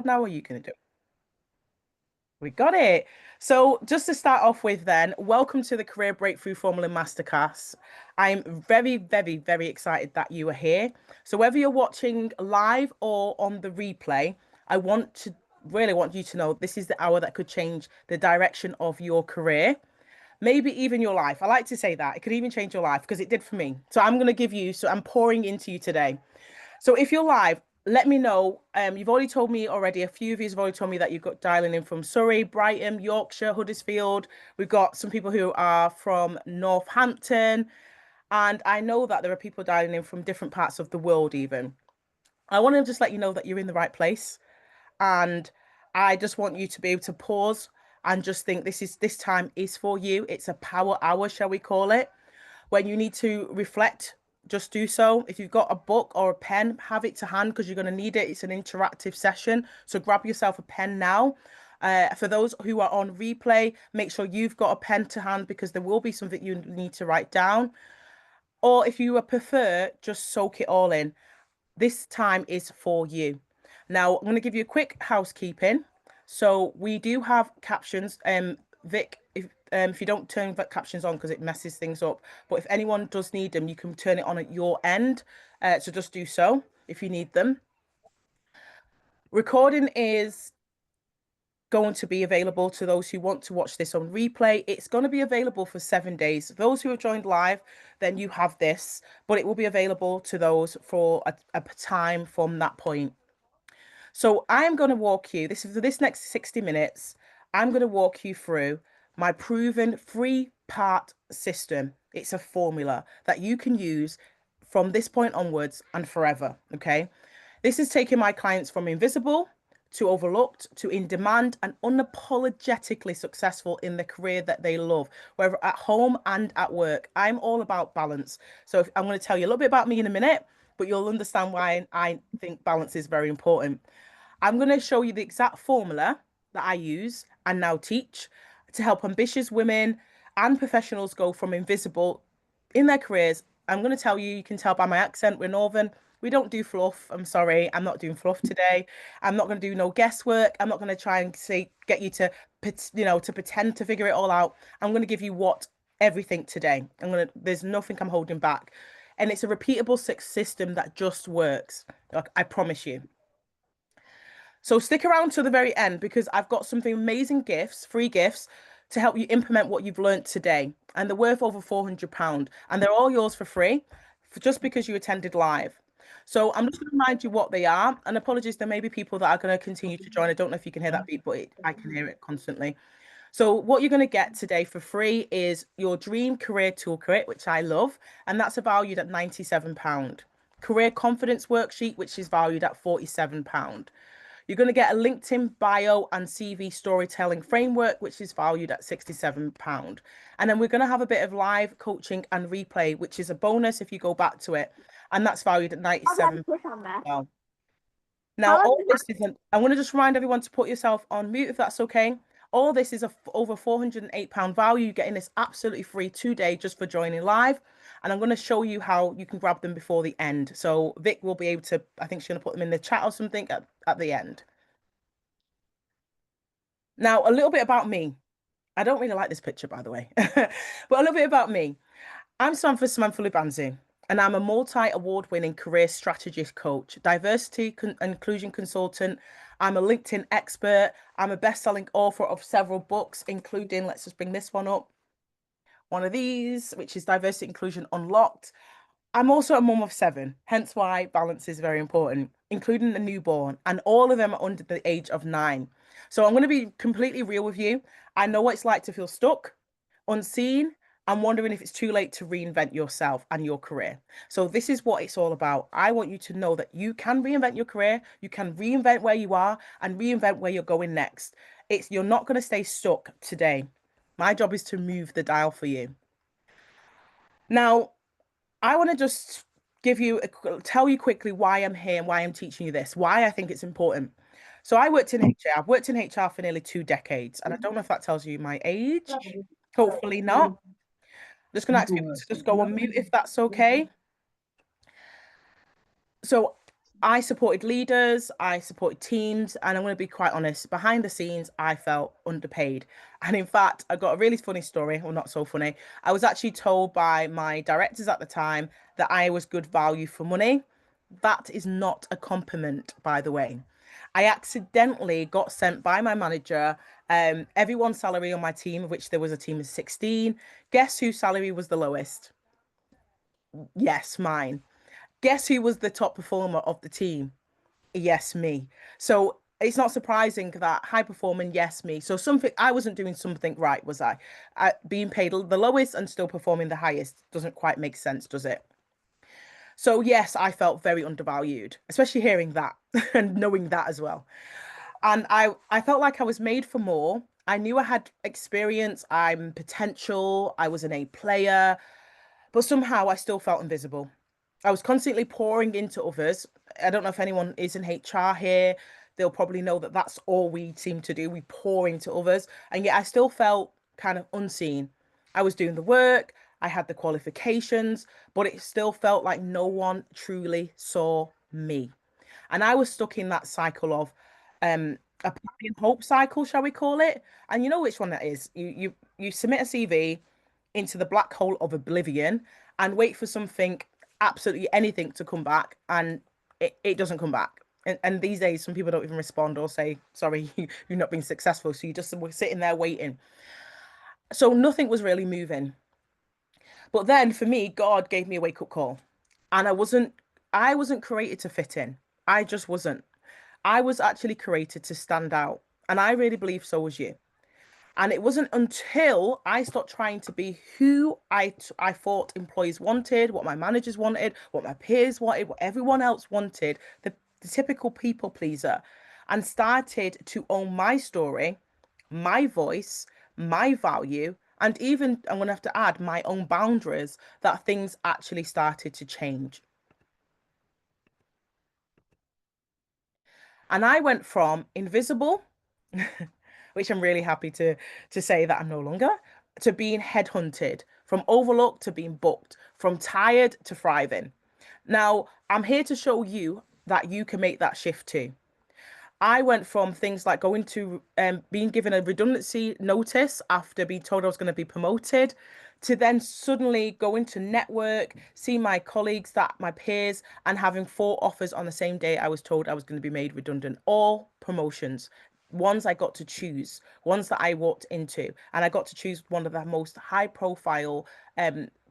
Now, are you going to do it? We got it. So, just to start off with, then, welcome to the Career Breakthrough Formula Masterclass. I'm very, very, very excited that you are here. So, whether you're watching live or on the replay, I want to really want you to know this is the hour that could change the direction of your career, maybe even your life. I like to say that it could even change your life because it did for me. So, I'm going to give you, so I'm pouring into you today. So if you're live, let me know. You've already told me already, a few of you have already told me that you've got dialing in from Surrey, Brighton, Yorkshire, Huddersfield. We've got some people who are from Northampton. And I know that there are people dialing in from different parts of the world, even. I want to just let you know that you're in the right place. And I just want you to be able to pause and just think this time is for you. It's a power hour, shall we call it? When you need to reflect, just do so. If you've got a book or a pen, have it to hand because you're going to need it. It's an interactive session. So grab yourself a pen now. For those who are on replay, make sure you've got a pen to hand because there will be something you need to write down. Or if you prefer, just soak it all in. This time is for you. Now, I'm going to give you a quick housekeeping. So we do have captions. Vic, if you don't turn the captions on because it messes things up, but if anyone does need them, you can turn it on at your end. So just do so if you need them. Recording is going to be available to those who want to watch this on replay. It's going to be available for 7 days. Those who have joined live, then you have this, but it will be available to those for a time from that point. So I'm going to walk you, this is for this next 60 minutes, I'm going to walk you through my proven three-part system. It's a formula that you can use from this point onwards and forever. Okay. This is taking my clients from invisible to overlooked to in demand and unapologetically successful in the career that they love, whether at home and at work. I'm all about balance. So I'm going to tell you a little bit about me in a minute, but you'll understand why I think balance is very important. I'm going to show you the exact formula that I use and now teach to help ambitious women and professionals go from invisible in their careers. I'm going to tell you, you can tell by my accent, we're Northern. We don't do fluff. I'm sorry. I'm not doing fluff today. I'm not going to do no guesswork. I'm not going to try and say, get you to, to pretend to figure it all out. I'm going to give you everything today. There's nothing I'm holding back. And it's a repeatable system that just works. Like, I promise you. So stick around to the very end because I've got something amazing gifts, free gifts to help you implement what you've learned today. And they're worth over £400. And they're all yours for free just because you attended live. So I'm just going to remind you what they are. And apologies, there may be people that are going to continue to join. I don't know if you can hear that beat, but I can hear it constantly. So what you're going to get today for free is your Dream Career Toolkit, which I love, and that's valued at £97. Career Confidence Worksheet, which is valued at £47. You're going to get a LinkedIn bio and CV storytelling framework, which is valued at £67. And then we're going to have a bit of live coaching and replay, which is a bonus if you go back to it. And that's valued at £97. Now, all this isn't, I want to just remind everyone to put yourself on mute if that's okay. All this is over £408 value. You're getting this absolutely free today just for joining live. And I'm going to show you how you can grab them before the end. So Vic will be able to, I think she's going to put them in the chat or something at the end. Now, a little bit about me. I don't really like this picture, by the way, but a little bit about me. I'm Samantha Lubanzi, and I'm a multi-award-winning career strategist coach, diversity inclusion consultant. I'm a LinkedIn expert. I'm a best-selling author of several books, including, let's just bring this one up, one of these, which is Diversity Inclusion Unlocked. I'm also a mum of seven, hence why balance is very important, including a newborn, and all of them are under the age of 9. So I'm going to be completely real with you. I know what it's like to feel stuck, unseen, and wondering if it's too late to reinvent yourself and your career. So this is what it's all about. I want you to know that you can reinvent your career, you can reinvent where you are and reinvent where you're going next. You're not going to stay stuck today. My job is to move the dial for you. Now, I want to just tell you quickly why I'm here and why I'm teaching you this, why I think it's important. So I worked in HR. I've worked in HR for nearly 2 decades, and I don't know if that tells you my age. Hopefully not. I'm just going to ask people to just go on mute if that's okay. So I supported leaders, I supported teams, and I'm going to be quite honest, behind the scenes, I felt underpaid. And in fact, I got a really funny story, or not so funny. I was actually told by my directors at the time that I was good value for money. That is not a compliment, by the way. I accidentally got sent by my manager everyone's salary on my team, of which there was a team of 16. Guess whose salary was the lowest? Yes, mine. Guess who was the top performer of the team? Yes, me. So it's not surprising that high performing, yes, me. So something I wasn't doing something right, was I? Being paid the lowest and still performing the highest doesn't quite make sense, does it? So yes, I felt very undervalued, especially hearing that and knowing that as well. And I felt like I was made for more. I knew I had experience, I'm potential, I was an A player, but somehow I still felt invisible. I was constantly pouring into others. I don't know if anyone is in HR here. They'll probably know that that's all we seem to do. We pour into others. And yet I still felt kind of unseen. I was doing the work, I had the qualifications, but it still felt like no one truly saw me. And I was stuck in that cycle of a party and hope cycle, shall we call it? And you know which one that is. You submit a CV into the black hole of oblivion and wait for something, absolutely anything to come back, and it doesn't come back. And these days, some people don't even respond or say, sorry, you've not been successful. So you just were sitting there waiting. So nothing was really moving. But then for me, God gave me a wake up call. And I wasn't created to fit in. I just wasn't. I was actually created to stand out. And I really believe so was you. And it wasn't until I stopped trying to be who I thought employees wanted, what my managers wanted, what my peers wanted, what everyone else wanted, the typical people pleaser, and started to own my story, my voice, my value, and even I'm going to have to add my own boundaries, that things actually started to change. And I went from invisible, which I'm really happy to say that I'm no longer, to being headhunted, from overlooked to being booked, from tired to thriving. Now, I'm here to show you that you can make that shift too. I went from things like going to being given a redundancy notice after being told I was going to be promoted, to then suddenly going to network, see my colleagues, that my peers, and having four offers on the same day I was told I was going to be made redundant. All promotions, ones I got to choose, ones that I walked into, and I got to choose one of the most high profile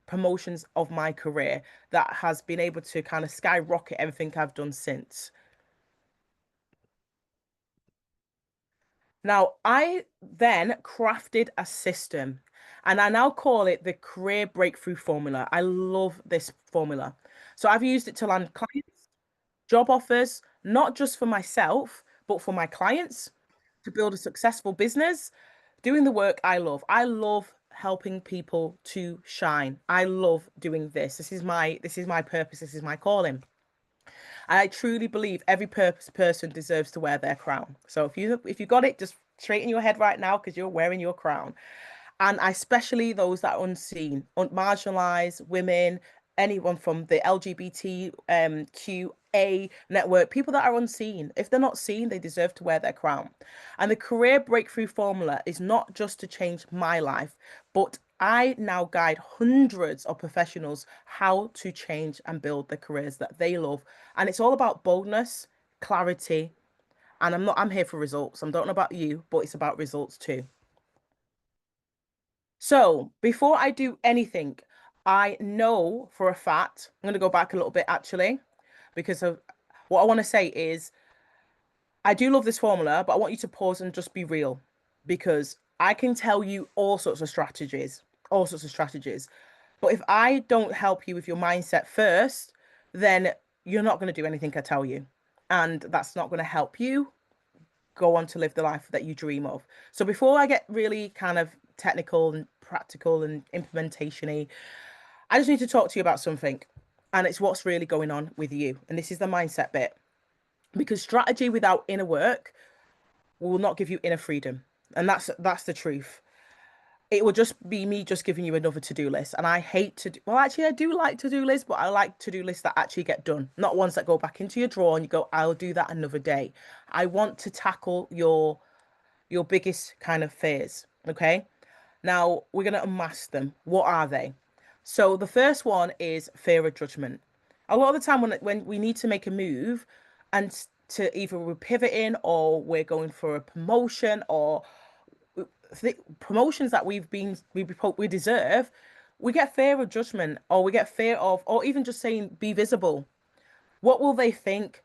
promotions of my career that has been able to kind of skyrocket everything I've done since. Now, I then crafted a system and I now call it the career breakthrough formula. I love this formula. So I've used it to land clients, job offers, not just for myself, but for my clients to build a successful business, doing the work I love. I love helping people to shine. I love doing this. This is my purpose. This is my calling. I truly believe every purpose person deserves to wear their crown. So if you got it, just straighten your head right now because you're wearing your crown. And I especially those that are unseen, marginalized, women, anyone from the LGBT QA network, people that are unseen. If they're not seen, they deserve to wear their crown. And the career breakthrough formula is not just to change my life, but I now guide hundreds of professionals how to change and build the careers that they love. And it's all about boldness, clarity, and I'm here for results. I don't know about you, but it's about results too. So before I do anything, I know for a fact, I'm going to go back a little bit actually, because of what I want to say is I do love this formula, but I want you to pause and just be real because I can tell you all sorts of strategies, all sorts of strategies. But if I don't help you with your mindset first, then you're not going to do anything I tell you. And that's not going to help you go on to live the life that you dream of. So before I get really kind of technical and practical and implementation-y, I just need to talk to you about something. And it's what's really going on with you. And this is the mindset bit. Because strategy without inner work will not give you inner freedom. And that's the truth. it will just be me just giving you another to-do list. And I hate to do, well, actually, I do like to-do lists, but I like to-do lists that actually get done, not ones that go back into your drawer and you go, I'll do that another day. I want to tackle your biggest kind of fears. Okay. Now we're going to unmask them. What are they? So the first one is fear of judgment. A lot of the time when we need to make a move and to either we're pivoting or we're going for a promotion or the promotions that we deserve, we get fear of judgment or we get fear of or even just saying be visible. What will they think?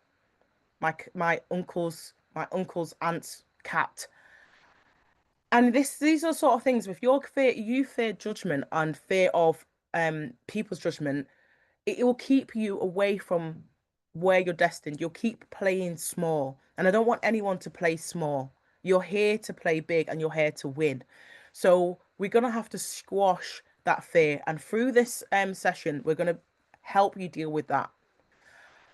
My uncle's aunt's cat. And these are sort of things with your fear, you fear judgment and fear of people's judgment, it will keep you away from where you're destined. You'll keep playing small. And I don't want anyone to play small. You're here to play big and you're here to win. So we're gonna have to squash that fear. And through this session, we're gonna help you deal with that.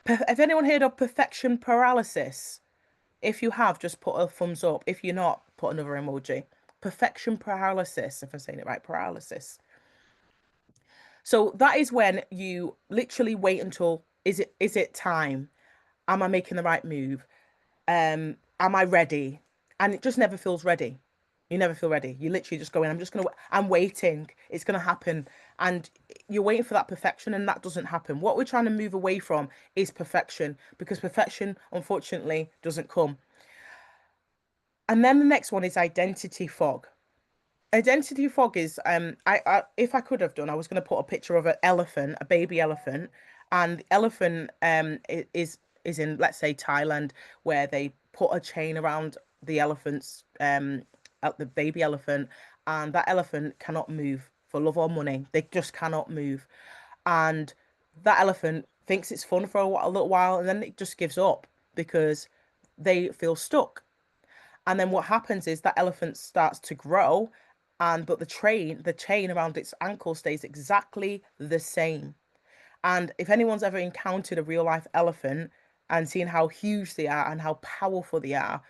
Have anyone heard of perfection paralysis? If you have, just put a thumbs up. If you're not, put another emoji. Perfection paralysis, if I'm saying it right, paralysis. So that is when you literally wait until is it time? Am I making the right move? Am I ready? And it just never feels ready. You never feel ready. You literally just go in, I'm waiting. It's gonna happen. And you're waiting for that perfection, and that doesn't happen. What we're trying to move away from is perfection, because perfection, unfortunately, doesn't come. And then the next one is identity fog. Identity fog is I if I could have done, I was going to put a picture of an elephant, a baby elephant, and the elephant is in, let's say, Thailand, where they put a chain around the elephant's at the baby elephant, and that elephant cannot move for love or money. They just cannot move, and that elephant thinks it's fun for a little while, and then it just gives up because they feel stuck. And then what happens is that elephant starts to grow, and but the chain around its ankle stays exactly the same. And if anyone's ever encountered a real life elephant and seen how huge they are and how powerful they are,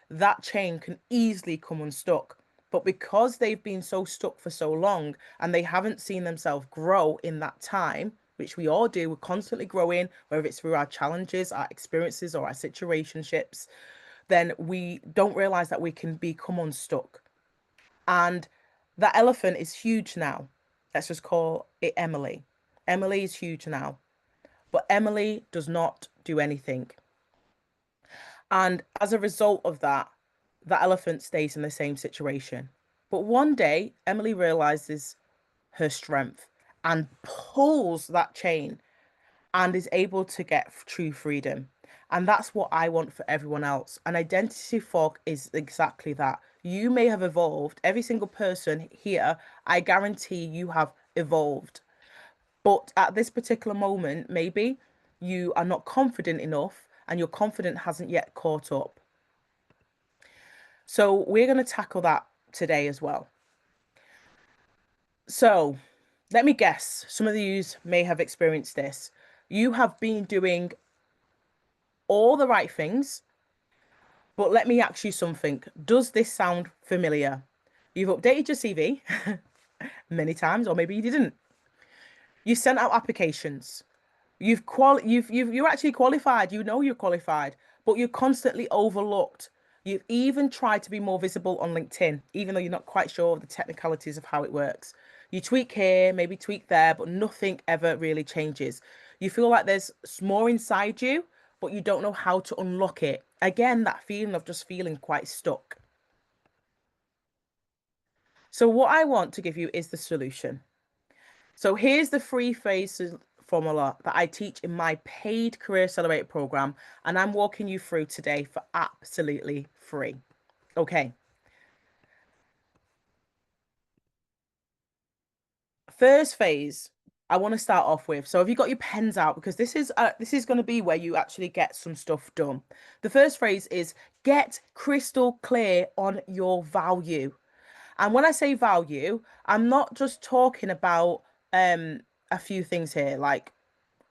that chain can easily come unstuck. But because they've been so stuck for so long and they haven't seen themselves grow in that time, which we all do, we're constantly growing, whether it's through our challenges, our experiences, or our situationships, then we don't realize that we can become unstuck. And that elephant is huge now. Let's just call it Emily. Emily is huge now, but Emily does not do anything. And as a result of that, that elephant stays in the same situation. But one day, Emily realizes her strength and pulls that chain and is able to get true freedom. And that's what I want for everyone else. And identity fog is exactly that. You may have evolved. Every single person here, I guarantee you have evolved. But at this particular moment, maybe you are not confident enough and your confidence hasn't yet caught up. So we're going to tackle that today as well. So let me guess, some of you may have experienced this. You have been doing all the right things, but let me ask you something. Does this sound familiar? You've updated your CV many times, or maybe you didn't. You sent out applications. You're actually qualified. You know you're qualified, but you're constantly overlooked. You've even tried to be more visible on LinkedIn, even though you're not quite sure of the technicalities of how it works. You tweak here, maybe tweak there, but nothing ever really changes. You feel like there's more inside you, but you don't know how to unlock it. Again, that feeling of just feeling quite stuck. So what I want to give you is the solution. So here's the three phases formula that I teach in my paid Career Accelerator program, and I'm walking you through today for absolutely free. Okay. First phase, I want to start off with. So have you got your pens out? Because this is going to be where you actually get some stuff done. The first phrase is get crystal clear on your value. And when I say value, I'm not just talking about a few things here. Like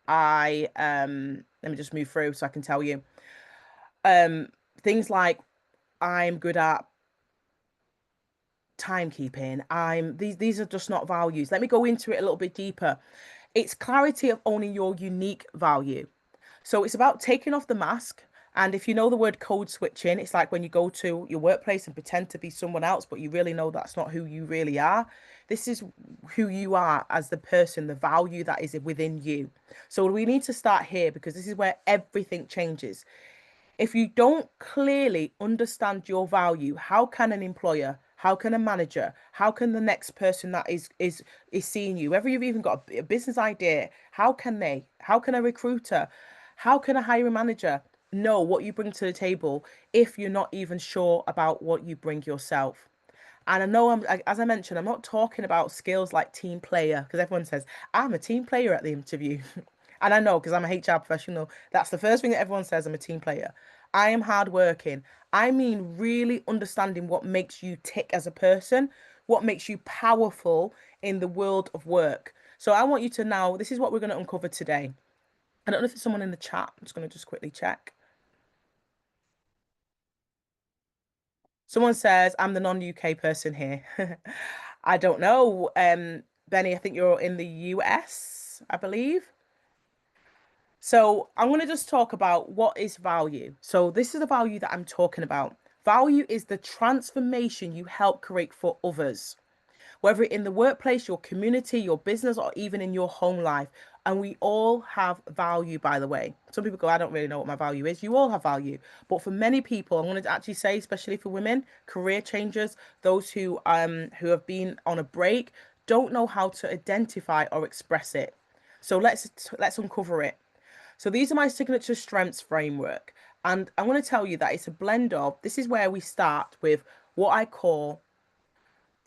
let me just move through so I can tell you. Um things like I'm good at timekeeping. I'm these are just not values. Let me go into it a little bit deeper. It's clarity of owning your unique value. So it's about taking off the mask. And if you know the word code switching, it's like when you go to your workplace and pretend to be someone else, but you really know that's not who you really are. This is who you are as the person, the value that is within you. So we need to start here because this is where everything changes. If you don't clearly understand your value, how can an employer, how can a manager, how can the next person that is seeing you, whether you've even got a business idea, how can a recruiter, how can a hiring manager know what you bring to the table if you're not even sure about what you bring yourself? And I know as I mentioned, I'm not talking about skills like team player because everyone says I'm a team player at the interview. And I know because I'm a HR professional, that's the first thing that everyone says, I'm a team player. I am hardworking. I mean, really understanding what makes you tick as a person, what makes you powerful in the world of work. So I want you to now, this is what we're going to uncover today. I don't know if there's someone in the chat. I'm just going to just quickly check. Someone says, I'm the non-UK person here. I don't know. Benny, I think you're in the US, I believe. So I'm going to just talk about what is value. So this is the value that I'm talking about. Value is the transformation you help create for others, whether in the workplace, your community, your business, or even in your home life. And we all have value, by the way. Some people go, I don't really know what my value is. You all have value. But for many people, I'm going to actually say, especially for women, career changers, those who have been on a break, don't know how to identify or express it. So let's uncover it. So these are my signature strengths framework. And I want to tell you that it's a blend of, this is where we start with what I call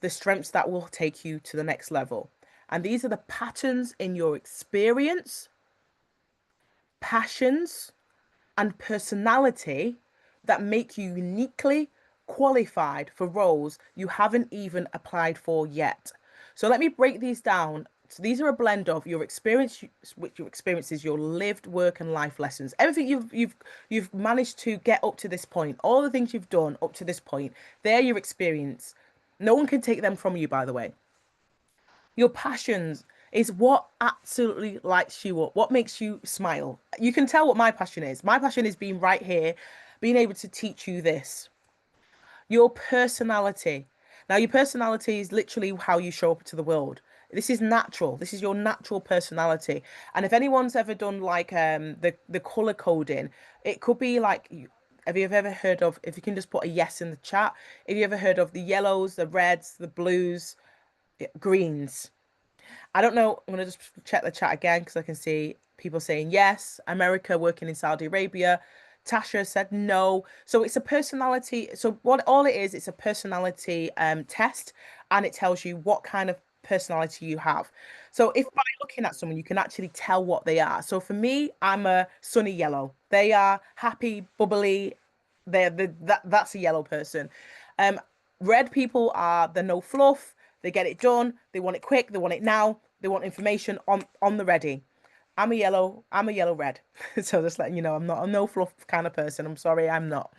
the strengths that will take you to the next level. And these are the patterns in your experience, passions, and personality that make you uniquely qualified for roles you haven't even applied for yet. So let me break these down. So these are a blend of your experience, which your experiences, your lived work and life lessons, everything you've managed to get up to this point, all the things you've done up to this point, they're your experience. No one can take them from you, by the way. Your passions is what absolutely lights you up, what makes you smile. You can tell what my passion is. My passion is being right here, being able to teach you this. Your personality. Now, your personality is literally how you show up to the world. This is natural. This is your natural personality. And if anyone's ever done like the color coding, it could be like have you ever heard of, if you can just put a yes in the chat, have you ever heard of the yellows, the reds, the blues, greens? I don't know. I'm gonna just check the chat again because I can see people saying yes. America working in Saudi Arabia. Tasha said no. So it's a personality. So what all it is, it's a personality test, and it tells you what kind of personality you have. So if by looking at someone, you can actually tell what they are. So for me, I'm a sunny yellow. They are happy, bubbly. That's a yellow person. Um, Red people are the no fluff. They get it done. They want it quick. They want it now. They want information on the ready. I'm a yellow. I'm a yellow red. So just letting you know, I'm not a no fluff kind of person. I'm sorry, I'm not.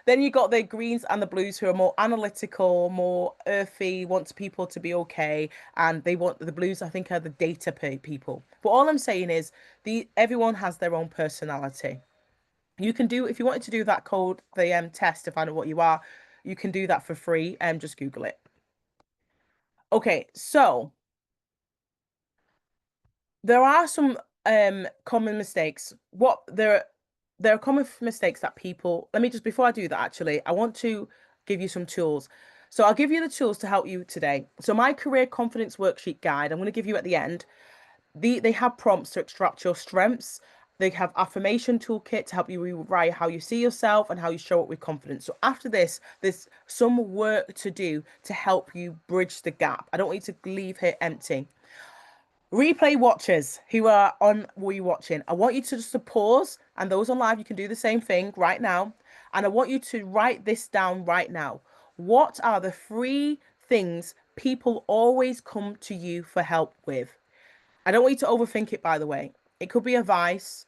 Then you got the greens and the blues who are more analytical, more earthy, wants people to be okay, and they want the blues. I think are the data people. But all I'm saying is, the everyone has their own personality. You can do if you wanted to do that code, the test to find out what you are. You can do that for free and just Google it. Okay, so there are some common mistakes. There are common mistakes that people, let me just before I do that actually, I want to give you some tools. So I'll give you the tools to help you today. So my career confidence worksheet guide, I'm going to give you at the end. They have prompts to extract your strengths. They have affirmation toolkit to help you rewrite how you see yourself and how you show up with confidence. So after this, there's some work to do to help you bridge the gap. I don't want you to leave here empty. Replay watchers who are on were you watching, I want you to just to pause, and those on live, you can do the same thing right now. And I want you to write this down right now. What are the three things people always come to you for help with? I don't want you to overthink it, by the way. It could be advice,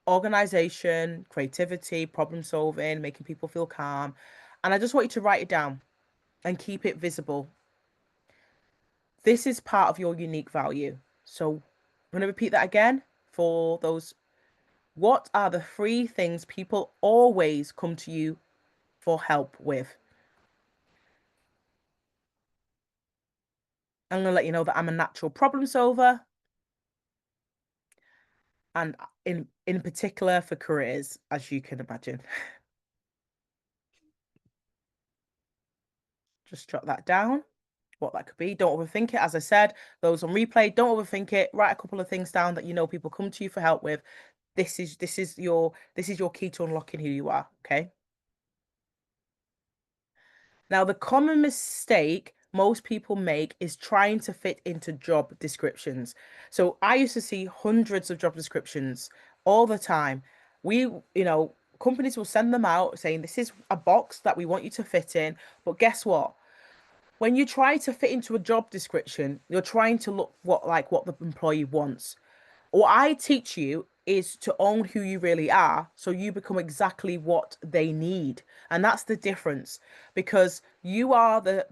organization, creativity, problem solving, making people feel calm. And I just want you to write it down. and keep it visible. This is part of your unique value. So I'm going to repeat that again for those. What are the three things people always come to you for help with? I'm going to let you know that I'm a natural problem solver, and in particular for careers, as you can imagine. Just jot that down, what that could be. Don't overthink it. As I said, those on replay, don't overthink it. Write a couple of things down that you know people come to you for help with. This is your key to unlocking who you are. Okay. Now, the common mistake most people make is trying to fit into job descriptions. So I used to see hundreds of job descriptions all the time. Companies will send them out saying this is a box that we want you to fit in. But guess what? When you try to fit into a job description, you're trying to look what the employee wants. What I teach you is to own who you really are so you become exactly what they need. And that's the difference, because you are the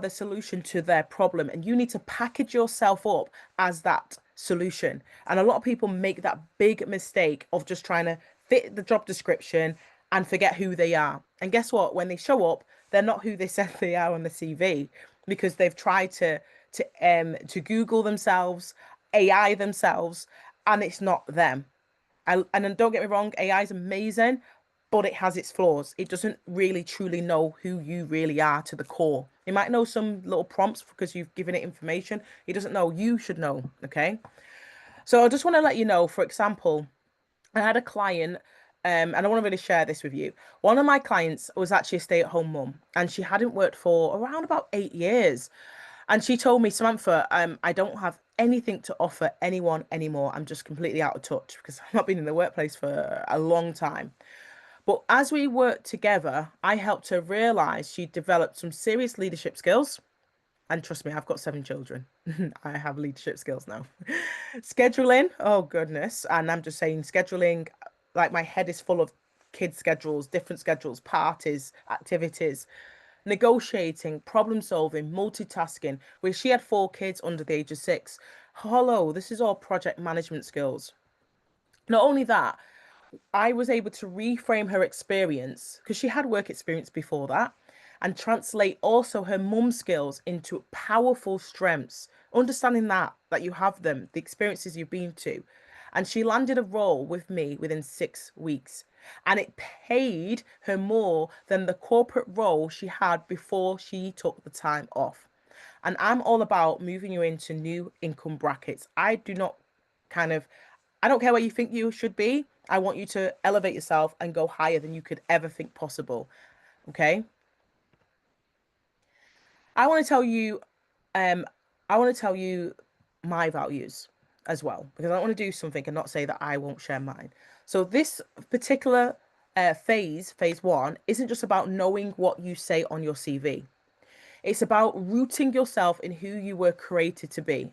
solution to their problem, and you need to package yourself up as that solution. And a lot of people make that big mistake of just trying to fit the job description and forget who they are. And guess what? When they show up, they're not who they said they are on the CV, because they've tried to Google themselves, AI themselves, and it's not them. And then don't get me wrong, AI is amazing, but it has its flaws. It doesn't really truly know who you really are to the core. It might know some little prompts because you've given it information. It doesn't know. You should know. Okay. So I just want to let you know, for example, I had a client, and I want to really share this with you. One of my clients was actually a stay-at-home mum, and she hadn't worked for around about 8 years. And she told me, Samantha, I don't have anything to offer anyone anymore. I'm just completely out of touch because I've not been in the workplace for a long time. But as we worked together, I helped her realize she developed some serious leadership skills. And trust me, I've got 7 children. I have leadership skills now. Scheduling, oh goodness. And I'm just saying, scheduling, like my head is full of kids' schedules, different schedules, parties, activities, negotiating, problem solving, multitasking. Where she had 4 kids under the age of 6. Hello, this is all project management skills. Not only that, I was able to reframe her experience because she had work experience before that, and translate also her mum skills into powerful strengths, understanding that you have them, the experiences you've been to. And she landed a role with me within 6 weeks. And it paid her more than the corporate role she had before she took the time off. And I'm all about moving you into new income brackets. Kind of, I don't care what you think you should be. I want you to elevate yourself and go higher than you could ever think possible. Okay. I want to tell you, um, I want to tell you my values as well, because I don't want to do something and not say that I won't share mine. So this particular phase one, isn't just about knowing what you say on your CV. It's about rooting yourself in who you were created to be.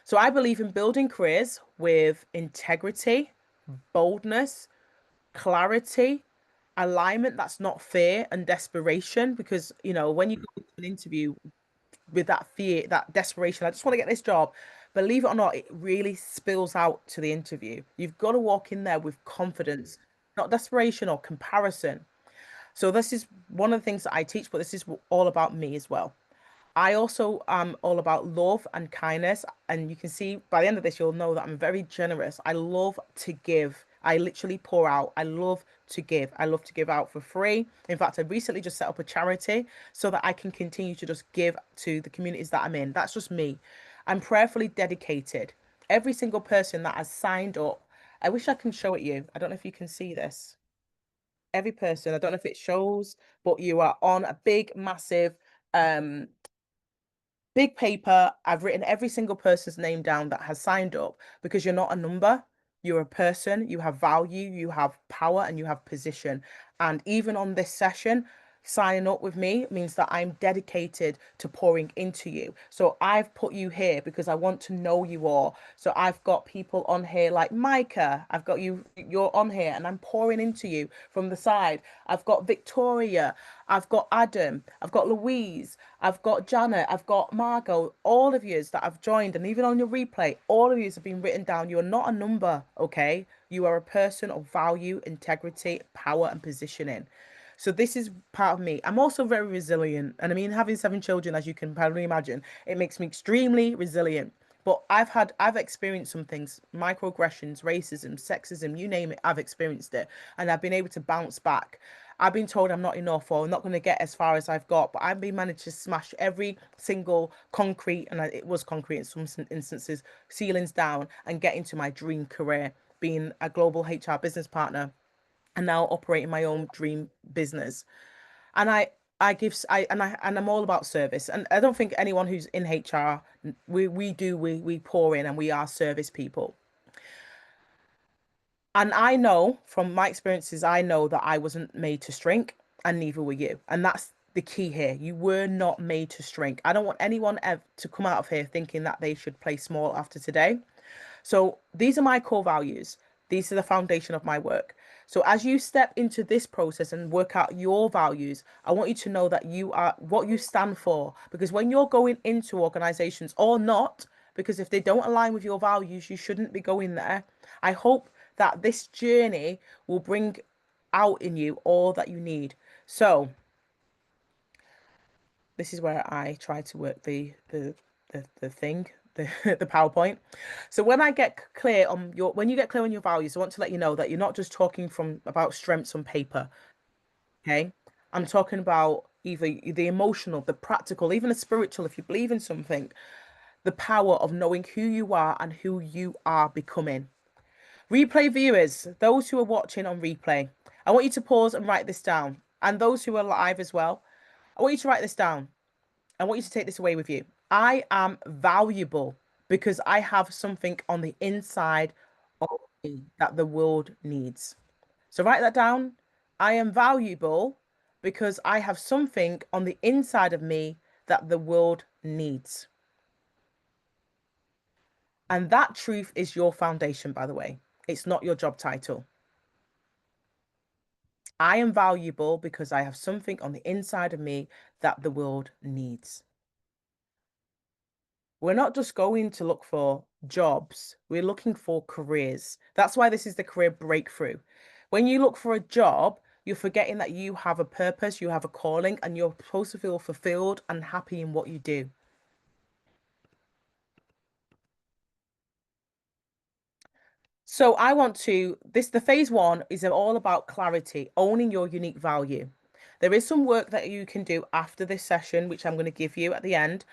So I believe in building careers with integrity, boldness, clarity, alignment that's not fear and desperation. Because, when you go into an interview with that fear, that desperation, I just want to get this job, believe it or not, it really spills out to the interview. You've got to walk in there with confidence, not desperation or comparison. So this is one of the things that I teach, but this is all about me as well. I also am all about love and kindness. And you can see by the end of this, you'll know that I'm very generous. I love to give. I literally pour out. I love to give. I love to give out for free. In fact, I recently just set up a charity so that I can continue to just give to the communities that I'm in. That's just me. I'm prayerfully dedicated. Every single person that has signed up, I wish I can show it you. I don't know if you can see this. Every person, I don't know if it shows, but you are on a big, massive um big paper. I've written every single person's name down that has signed up, because you're not a number. You're a person. You have value, you have power, and you have position. And even on this session, signing up with me means that I'm dedicated to pouring into you. So I've put you here because I want to know you all. So I've got people on here like Micah. I've got you, you're on here, and I'm pouring into you from the side. I've got Victoria. I've got Adam. I've got Louise. I've got Janet. I've got Margot. All of yous that have joined, and even on your replay, all of yous have been written down. You are not a number, okay? You are a person of value, integrity, power, and positioning. So this is part of me. I'm also very resilient. And I mean, having seven children, as you can probably imagine, it makes me extremely resilient. But I've experienced some things, microaggressions, racism, sexism, you name it, I've experienced it. And I've been able to bounce back. I've been told I'm not enough or I'm not going to get as far as I've got, but I've been managed to smash every single concrete, and it was concrete in some instances, ceilings down and get into my dream career, being a global HR business partner and now operating my own dream business. And I give and I'm all about service. And I don't think anyone who's in HR, we pour in and we are service people. And I know from my experiences, I know that I wasn't made to shrink, and neither were you. And that's the key here. You were not made to shrink. I don't want anyone ever to come out of here thinking that they should play small after today. So these are my core values. These are the foundation of my work. So as you step into this process and work out your values, I want you to know that you are what you stand for. Because when you're going into organizations or not, because if they don't align with your values, you shouldn't be going there. I hope that this journey will bring out in you all that you need. So this is where I try to work the thing, the the PowerPoint. So when I get clear on your when you get clear on your values, I want to let you know that you're not just talking from about strengths on paper, okay? I'm talking about either the emotional, the practical, even the spiritual, if you believe in something, the power of knowing who you are and who you are becoming. Replay viewers, those who are watching on replay, I want you to pause and write this down. And those who are live as well, I want you to write this down. I want you to take this away with you. I am valuable because I have something on the inside of me that the world needs. So write that down. I am valuable because I have something on the inside of me that the world needs. And that truth is your foundation, by the way. It's not your job title. I am valuable because I have something on the inside of me that the world needs. We're not just going to look for jobs, we're looking for careers. That's why this is the career breakthrough. When you look for a job, you're forgetting that you have a purpose, you have a calling, and you're supposed to feel fulfilled and happy in what you do. So I want to, the phase one is all about clarity, owning your unique value. There is some work that you can do after this session, which I'm going to give you at the end.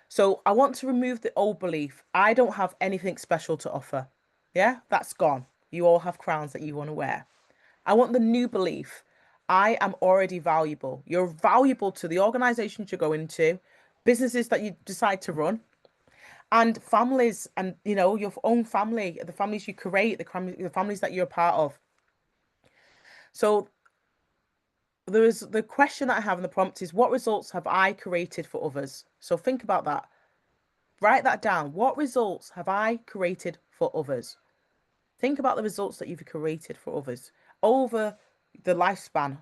So I want to remove the old belief. I don't have anything special to offer. Yeah, that's gone. You all have crowns that you want to wear. I want the new belief. I am already valuable. You're valuable to the organizations you're going to, businesses that you decide to run, and families, and your own family, the families you create, the families that you're a part of. So there is the question that I have in the prompt is, what results have I created for others? So think about that. Write that down. What results have I created for others? Think about the results that you've created for others over the lifespan.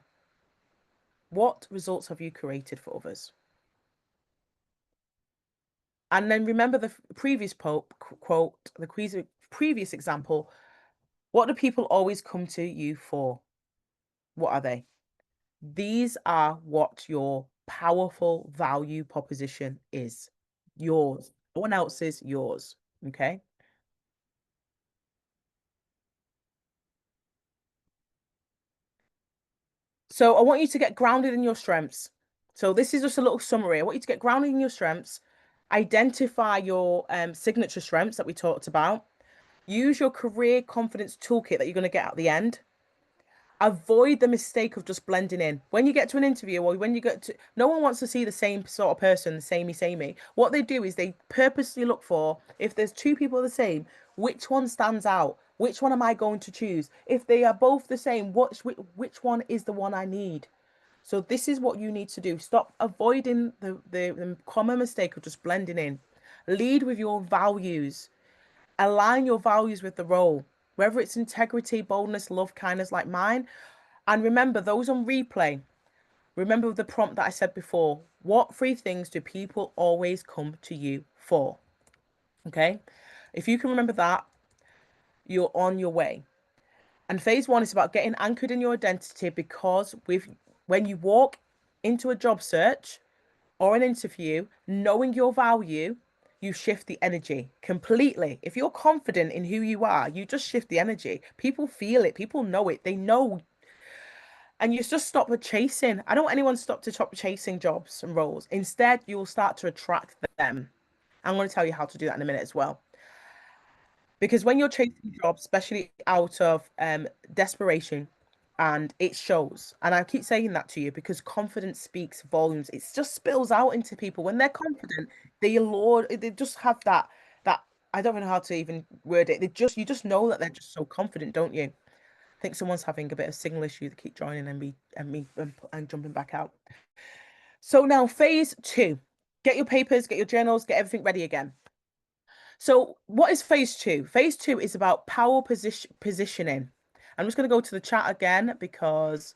What results have you created for others? And then remember the previous quote, the previous example. What do people always come to you for? What are they? These are what your powerful value proposition is. Yours. No one else's, yours. Okay. So I want you to get grounded in your strengths. So this is just a little summary. I want you to get grounded in your strengths, identify your signature strengths that we talked about, use your career confidence toolkit that you're going to get at the end. Avoid the mistake of just blending in. When you get to an interview or when you get to, no one wants to see the same sort of person, the samey. What they do is they purposely look for, if there's two people the same, which one stands out? Which one am I going to choose? If they are both the same, which one is the one I need? So this is what you need to do. Stop avoiding the common mistake of just blending in. Lead with your values. Align your values with the role, whether it's integrity, boldness, love, kindness, like mine. And remember, those on replay, remember the prompt that I said before. What three things do people always come to you for? Okay. If you can remember that, you're on your way. And phase one is about getting anchored in your identity because when you walk into a job search or an interview, knowing your value, you shift the energy completely. If you're confident in who you are, you just shift the energy. People feel it, people know it, they know. And you just stop the chasing. I don't want anyone to stop chasing jobs and roles. Instead, you will start to attract them. I'm going to tell you how to do that in a minute as well. Because when you're chasing jobs, especially out of desperation, and it shows, and I keep saying that to you because confidence speaks volumes. It just spills out into people when they're confident. They just have that. I don't know how to even word it. You just know that they're just so confident, don't you? I think someone's having a bit of signal issue. They keep joining and jumping back out. So now phase two, get your papers, get your journals, get everything ready again. So, what is phase two? Phase two is about positioning. I'm just going to go to the chat again because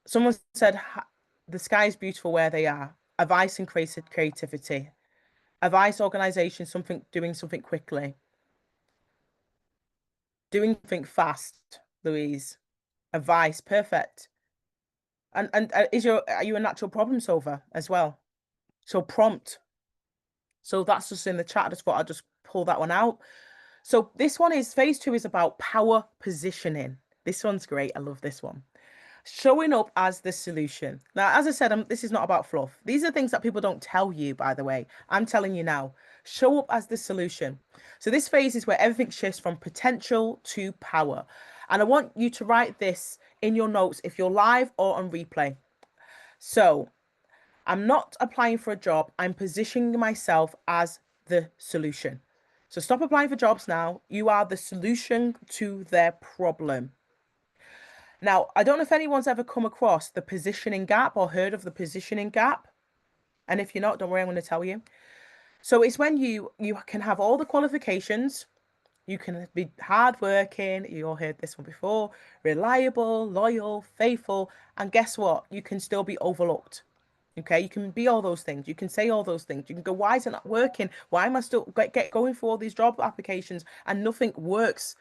someone said the sky is beautiful where they are. Advice and creativity. Advice organization, doing something quickly, doing something fast, Louise. Advice, perfect. And are you a natural problem solver as well? So prompt. So that's just in the chat. I just thought I'd just pull that one out. So this one is phase two is about power positioning. This one's great. I love this one. Showing up as the solution. Now, as I said, this is not about fluff. These are things that people don't tell you, by the way. I'm telling you now. Show up as the solution. So this phase is where everything shifts from potential to power. And I want you to write this in your notes if you're live or on replay. So I'm not applying for a job. I'm positioning myself as the solution. So stop applying for jobs now. You are the solution to their problem. Now, I don't know if anyone's ever come across the positioning gap or heard of the positioning gap. And if you're not, don't worry, I'm going to tell you. So it's when you can have all the qualifications, you can be hardworking, you all heard this one before, reliable, loyal, faithful, and guess what? You can still be overlooked. Okay, you can be all those things. You can say all those things. You can go, why is it not working? Why am I still going for all these job applications and nothing works?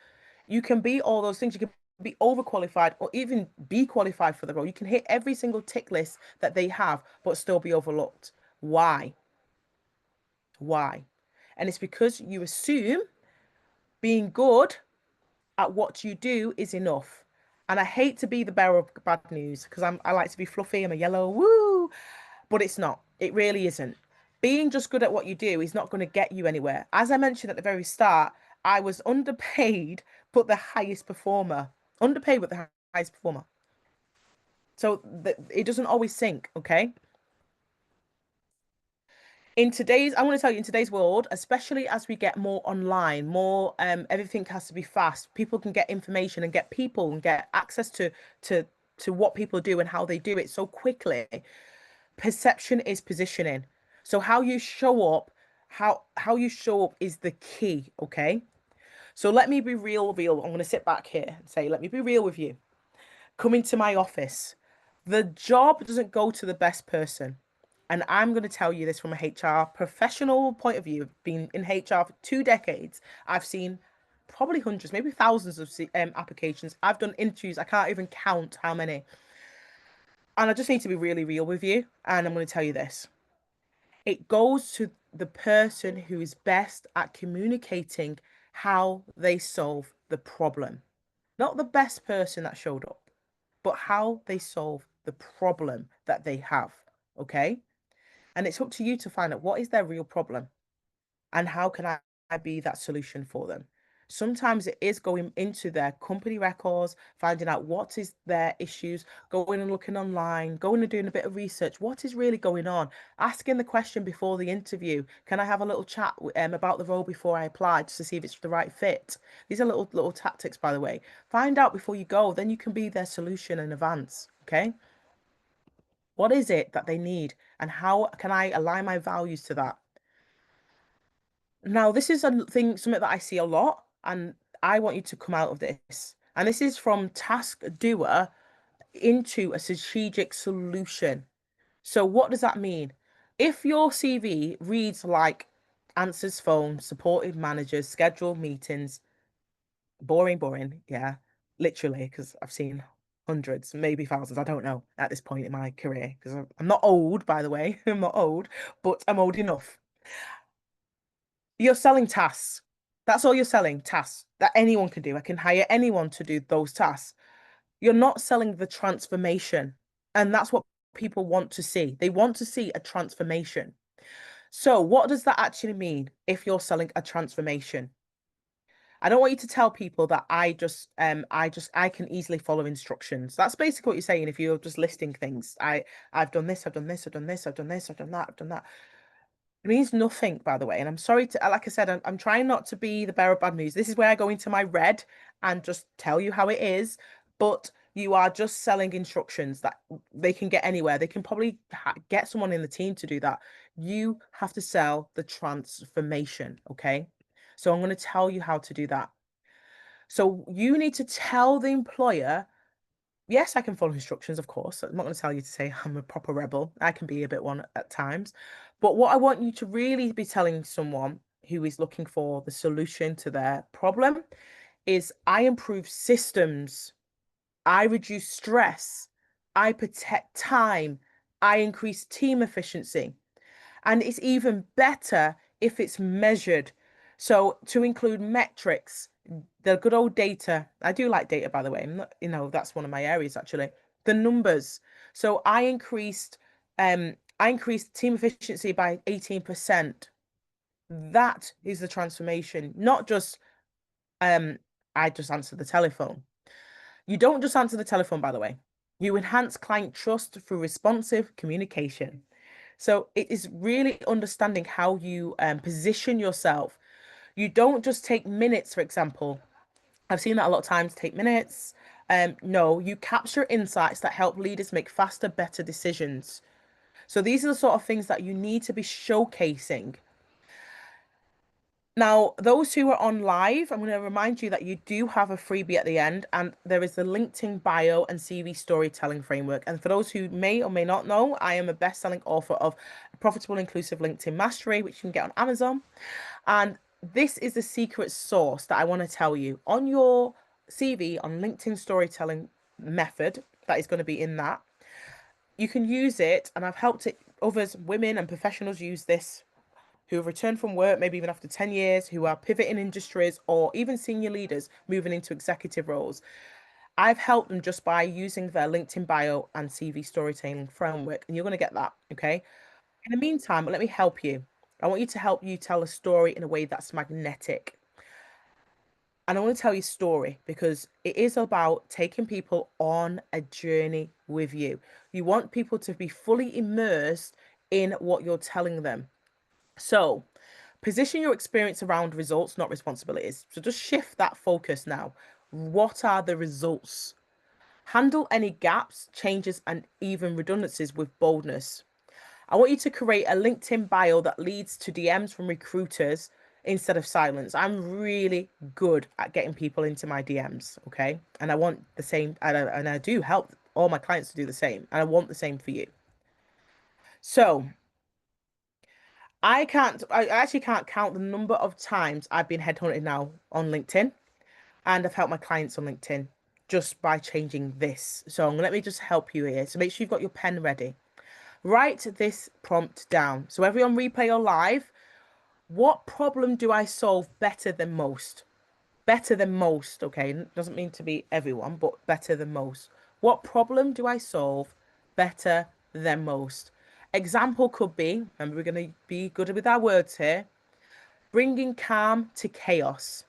You can be all those things. You can be overqualified or even be qualified for the role. You can hit every single tick list that they have, but still be overlooked. Why? Why? And it's because you assume being good at what you do is enough. And I hate to be the bearer of bad news because I like to be fluffy. I'm a yellow, woo, but it's not. It really isn't. Being just good at what you do is not going to get you anywhere. As I mentioned at the very start, I was underpaid, but the highest performer. Underpaid, but the highest performer. So it doesn't always sync, okay? I want to tell you, in today's world, especially as we get more online, more everything has to be fast. People can get information and get people and get access to to what people do and how they do it so quickly. Perception is positioning. So how you show up is the key, okay? So let me be real. I'm going to sit back here and say, let me be real with you. Come into my office. The job doesn't go to the best person. And I'm going to tell you this from a HR professional point of view. I've been in HR for 2 decades. I've seen probably hundreds, maybe thousands of applications. I've done interviews. I can't even count how many. And I just need to be really real with you. And I'm going to tell you this. It goes to the person who is best at communicating how they solve the problem. Not the best person that showed up, but how they solve the problem that they have. Okay. And it's up to you to find out what is their real problem and how can I be that solution for them. Sometimes it is going into their company records, finding out what is their issues, going and looking online, going and doing a bit of research. What is really going on? Asking the question before the interview. Can I have a little chat about the role before I apply just to see if it's the right fit? These are little tactics, by the way. Find out before you go, then you can be their solution in advance. Okay. What is it that they need? And how can I align my values to that? Now, this is a thing, something that I see a lot, and I want you to come out of this. And this is from task doer into a strategic solution. So, what does that mean? If your CV reads like answers phone, supported managers, scheduled meetings, boring, boring, yeah, literally, because I've seen hundreds, maybe thousands, I don't know, at this point in my career, because I'm not old, by the way, I'm not old, but I'm old enough. You're selling tasks. That's all you're selling, tasks that anyone can do. I can hire anyone to do those tasks. You're not selling the transformation. And that's what people want to see. They want to see a transformation. So, what does that actually mean if you're selling a transformation? I don't want you to tell people that I can easily follow instructions. That's basically what you're saying if you're just listing things. I've done this, I've done this, I've done this, I've done this, I've done that, I've done that. It means nothing, by the way. And I'm sorry to, like I said, I'm trying not to be the bearer of bad news. This is where I go into my red and just tell you how it is. But you are just selling instructions that they can get anywhere. They can probably get someone in the team to do that. You have to sell the transformation. Okay. So I'm going to tell you how to do that. So you need to tell the employer, yes, I can follow instructions, of course. I'm not going to tell you to say I'm a proper rebel. I can be a bit one at times. But what I want you to really be telling someone who is looking for the solution to their problem is I improve systems, I reduce stress, I protect time, I increase team efficiency. And it's even better if it's measured. So to include metrics, the good old data. I do like data, by the way. I'm not, that's one of my areas actually. The numbers. So I increased team efficiency by 18%. That is the transformation, not just um I just answer the telephone. You don't just answer the telephone, by the way. You enhance client trust through responsive communication. So it is really understanding how you position yourself. You don't just take minutes, for example. I've seen that a lot of times, take minutes. No, you capture insights that help leaders make faster, better decisions. So these are the sort of things that you need to be showcasing. Now, those who are on live, I'm going to remind you that you do have a freebie at the end, and there is the LinkedIn bio and CV storytelling framework. And for those who may or may not know, I am a best-selling author of Profitable Inclusive LinkedIn Mastery, which you can get on Amazon. And this is the secret sauce that I want to tell you. On your CV, on LinkedIn storytelling method, that is going to be in that. You can use it, and I've helped it, others, women and professionals use this who have returned from work, maybe even after 10 years, who are pivoting industries or even senior leaders moving into executive roles. I've helped them just by using their LinkedIn bio and CV storytelling framework, and you're going to get that. Okay. In the meantime, let me help you. I want you to help you tell a story in a way that's magnetic. And I want to tell you a story because it is about taking people on a journey with you. You want people to be fully immersed in what you're telling them. So, position your experience around results, not responsibilities. So, just shift that focus now. What are the results? Handle any gaps, changes, and even redundancies with boldness. I want you to create a LinkedIn bio that leads to DMs from recruiters instead of silence. I'm really good at getting people into my DMs, okay? And I want the same, and I do help all my clients to do the same, and I want the same for you. So, I actually can't count the number of times I've been headhunted now on LinkedIn, and I've helped my clients on LinkedIn just by changing this. So let me just help you here. So make sure you've got your pen ready. Write this prompt down. So everyone replay or live, what problem do I solve better than most? Better than most, okay? Doesn't mean to be everyone, but better than most. What problem do I solve better than most? Example could be, remember, we're going to be good with our words here, bringing calm to chaos,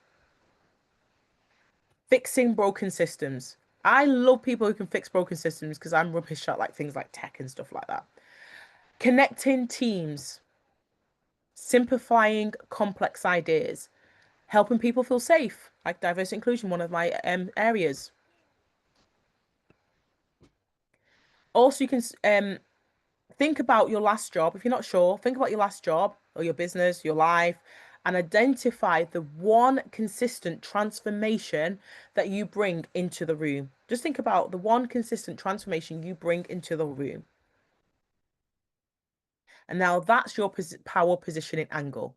fixing broken systems. I love people who can fix broken systems because I'm rubbish at like things like tech and stuff like that. Connecting teams, simplifying complex ideas, helping people feel safe, like diversity inclusion, one of my areas. Also, you can think about your last job. If you're not sure, think about your last job or your business, your life, and identify the one consistent transformation that you bring into the room. Just think about the one consistent transformation you bring into the room. And now that's your power positioning angle.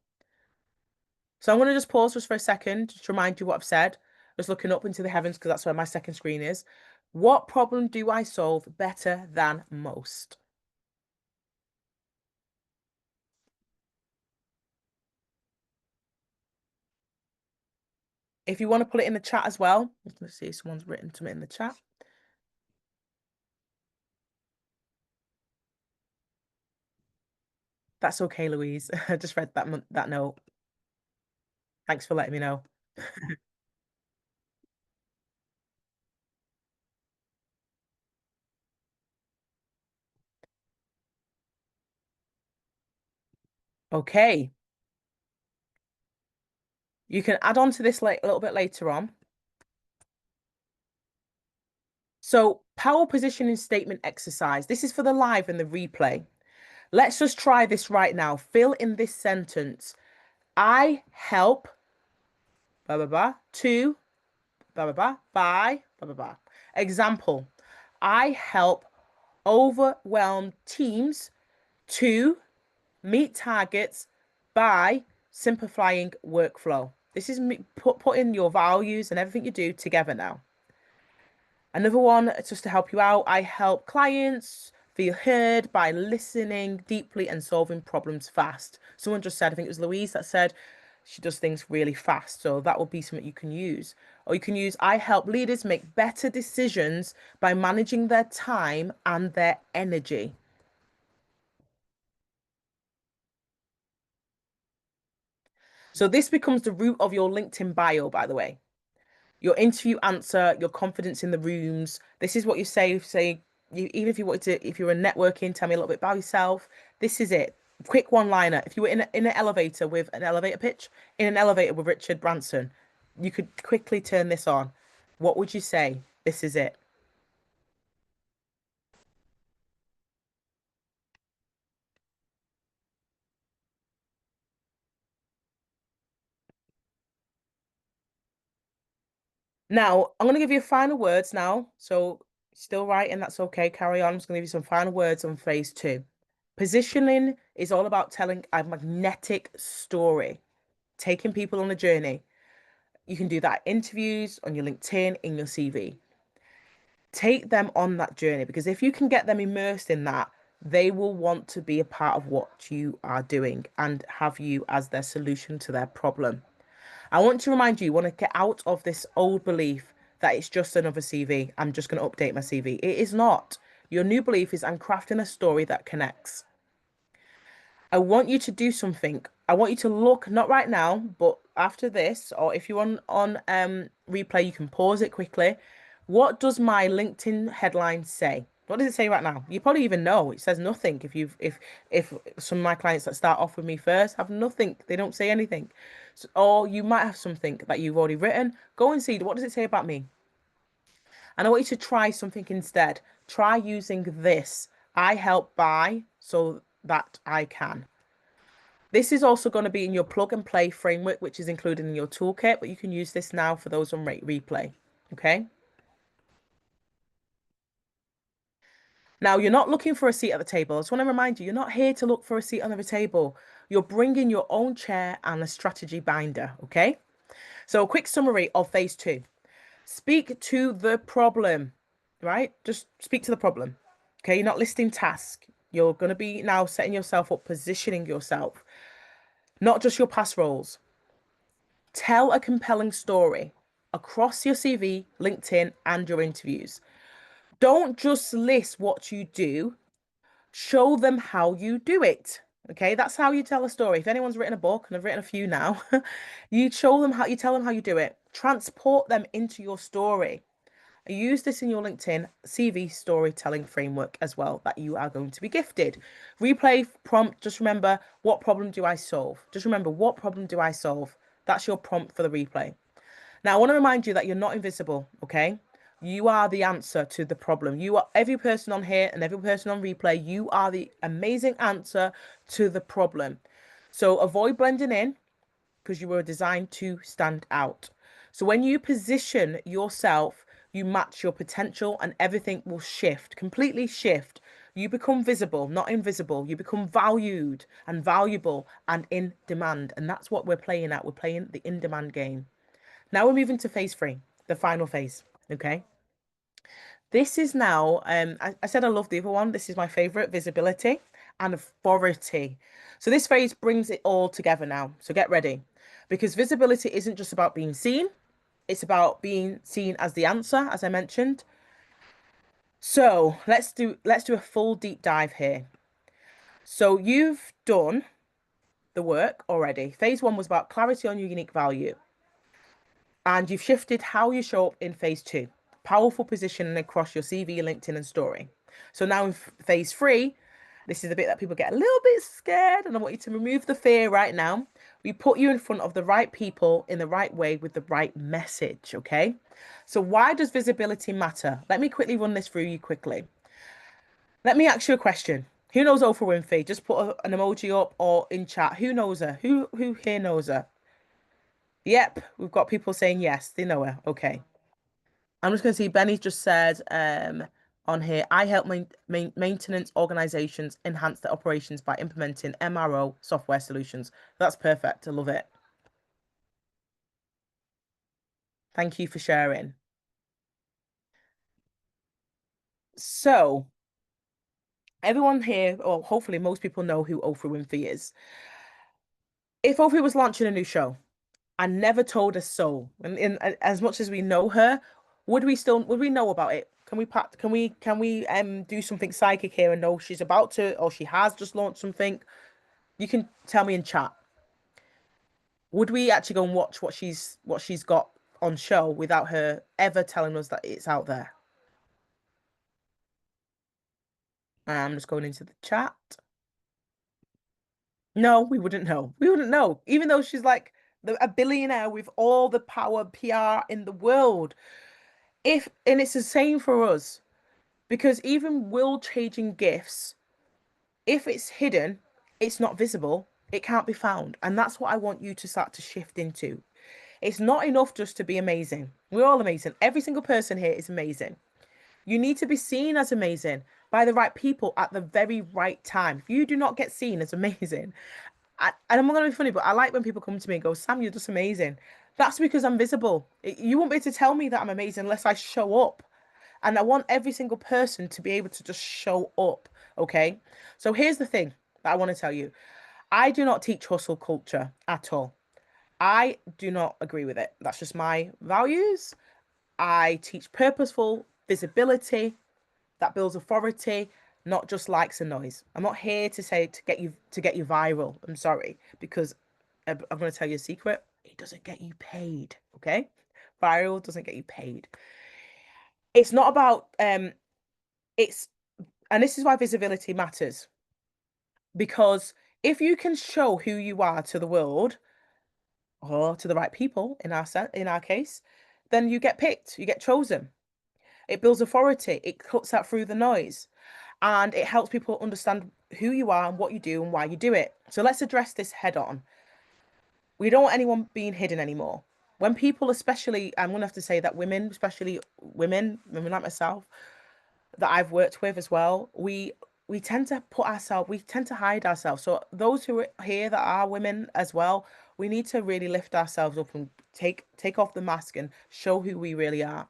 So I'm going to just pause just for a second to remind you what I've said. Just looking up into the heavens because that's where my second screen is. What problem do I solve better than most? If you want to put it in the chat as well, let's see if someone's written something in the chat. That's okay, Louise. I just read that note. Thanks for letting me know. Okay. You can add on to this a little bit later on. So, power positioning statement exercise. This is for the live and the replay. Let's just try this right now. Fill in this sentence. I help, blah, blah, blah, to, blah, blah, blah, by, blah, blah, blah. Example. I help overwhelmed teams to meet targets by simplifying workflow. This is putting your values and everything you do together now. Another one, just to help you out, I help clients feel heard by listening deeply and solving problems fast. Someone just said, I think it was Louise that said, she does things really fast. So that will be something you can use. Or you can use, I help leaders make better decisions by managing their time and their energy. So this becomes the root of your LinkedIn bio, by the way. Your interview answer, your confidence in the rooms. This is what you say. Say, even if you wanted to, if you were networking, tell me a little bit about yourself. This is it. Quick one liner. If you were in an elevator with an elevator pitch, in an elevator with Richard Branson, you could quickly turn this on. What would you say? This is it. Now, I'm going to give you final words now. So, still writing, that's okay. Carry on. I'm just going to give you some final words on phase two. Positioning is all about telling a magnetic story, taking people on a journey. You can do that in interviews, on your LinkedIn, in your CV. Take them on that journey because if you can get them immersed in that, they will want to be a part of what you are doing and have you as their solution to their problem. I want to remind you, you want to get out of this old belief that it's just another CV. I'm just going to update my CV. It is not. Your new belief is I'm crafting a story that connects. I want you to do something. I want you to look, not right now, but after this, or if you're on replay, you can pause it quickly. What does my LinkedIn headline say? What does it say right now? You probably even know. It says nothing. If some of my clients that start off with me first have nothing, they don't say anything. So, or you might have something that you've already written. Go and see. What does it say about me? And I want you to try something instead. Try using this. I help by so that I can. This is also going to be in your plug and play framework, which is included in your toolkit, but you can use this now for those on replay. Okay. Now, you're not looking for a seat at the table. I just want to remind you, you're not here to look for a seat on the table. You're bringing your own chair and a strategy binder. Okay. So, a quick summary of phase two. Speak to the problem, right? Just speak to the problem. Okay. You're not listing tasks. You're going to be now setting yourself up, positioning yourself, not just your past roles. Tell a compelling story across your CV, LinkedIn, and your interviews. Don't just list what you do, show them how you do it. Okay, that's how you tell a story. If anyone's written a book, and I've written a few now, you show them how you tell them how you do it. Transport them into your story. Use this in your LinkedIn CV storytelling framework as well that you are going to be gifted. Replay prompt, just remember, what problem do I solve? Just remember, what problem do I solve? That's your prompt for the replay. Now, I want to remind you that you're not invisible, okay? You are the answer to the problem. You are every person on here and every person on replay. You are the amazing answer to the problem. So avoid blending in because you were designed to stand out. So when you position yourself, you match your potential and everything will shift, completely shift. You become visible, not invisible. You become valued and valuable and in demand. And that's what we're playing at. We're playing the in demand game. Now we're moving to phase three, the final phase. Okay. This is now, I said I love the other one. This is my favorite, visibility and authority. So this phase brings it all together now. So get ready because visibility isn't just about being seen. It's about being seen as the answer, as I mentioned. So let's do a full deep dive here. So you've done the work already. Phase one was about clarity on your unique value. And you've shifted how you show up in phase two. Powerful positioning across your CV, LinkedIn, and story. So now in phase three, this is the bit that people get a little bit scared, and I want you to remove the fear right now. We put you in front of the right people in the right way with the right message, okay? So why does visibility matter? Let me quickly run this through you quickly. Let me ask you a question. Who knows Oprah Winfrey? Just put an emoji up or in chat. Who knows her? Who here knows her? Yep, we've got people saying yes, they know her. Okay. I'm just going to see Benny's just said on here, I help maintenance organizations enhance their operations by implementing MRO software solutions. That's perfect. I love it. Thank you for sharing. So, everyone here, or hopefully most people know who Oprah Winfrey is. If Oprah was launching a new show and never told us so, and as much as we know her, would we know about it? Can we do something psychic here and know she's about to or she has just launched something? You can tell me in chat. Would we actually go and watch what she's got on show without her ever telling us that it's out there? I'm just going into the chat. No, we wouldn't know. We wouldn't know, even though she's like a billionaire with all the power PR in the world. If and it's the same for us because even world-changing gifts, if it's hidden, it's not visible. It can't be found, and that's what I want you to start to shift into. It's not enough just to be amazing. We're all amazing. Every single person here is amazing. You need to be seen as amazing by the right people at the very right time. If you do not get seen as amazing, and I'm not going to be funny, but I like when people come to me and go, Sam, you're just amazing. That's because I'm visible. You won't be able to tell me that I'm amazing unless I show up. And I want every single person to be able to just show up. Okay. So here's the thing that I want to tell you. I do not teach hustle culture at all. I do not agree with it. That's just my values. I teach purposeful visibility that builds authority, not just likes and noise. I'm not here to say to get you viral. I'm sorry, because I'm going to tell you a secret. It doesn't get you paid, okay? Viral doesn't get you paid. It's not about it's and this is why visibility matters because if you can show who you are to the world or to the right people in our case, then you get picked, you get chosen. It builds authority, it cuts out through the noise, and it helps people understand who you are and what you do and why you do it. So let's address this head on. We don't want anyone being hidden anymore. When people, especially, I'm gonna have to say that women, especially women like myself, that I've worked with as well, we tend to we tend to hide ourselves. So those who are here that are women as well, we need to really lift ourselves up and take off the mask and show who we really are.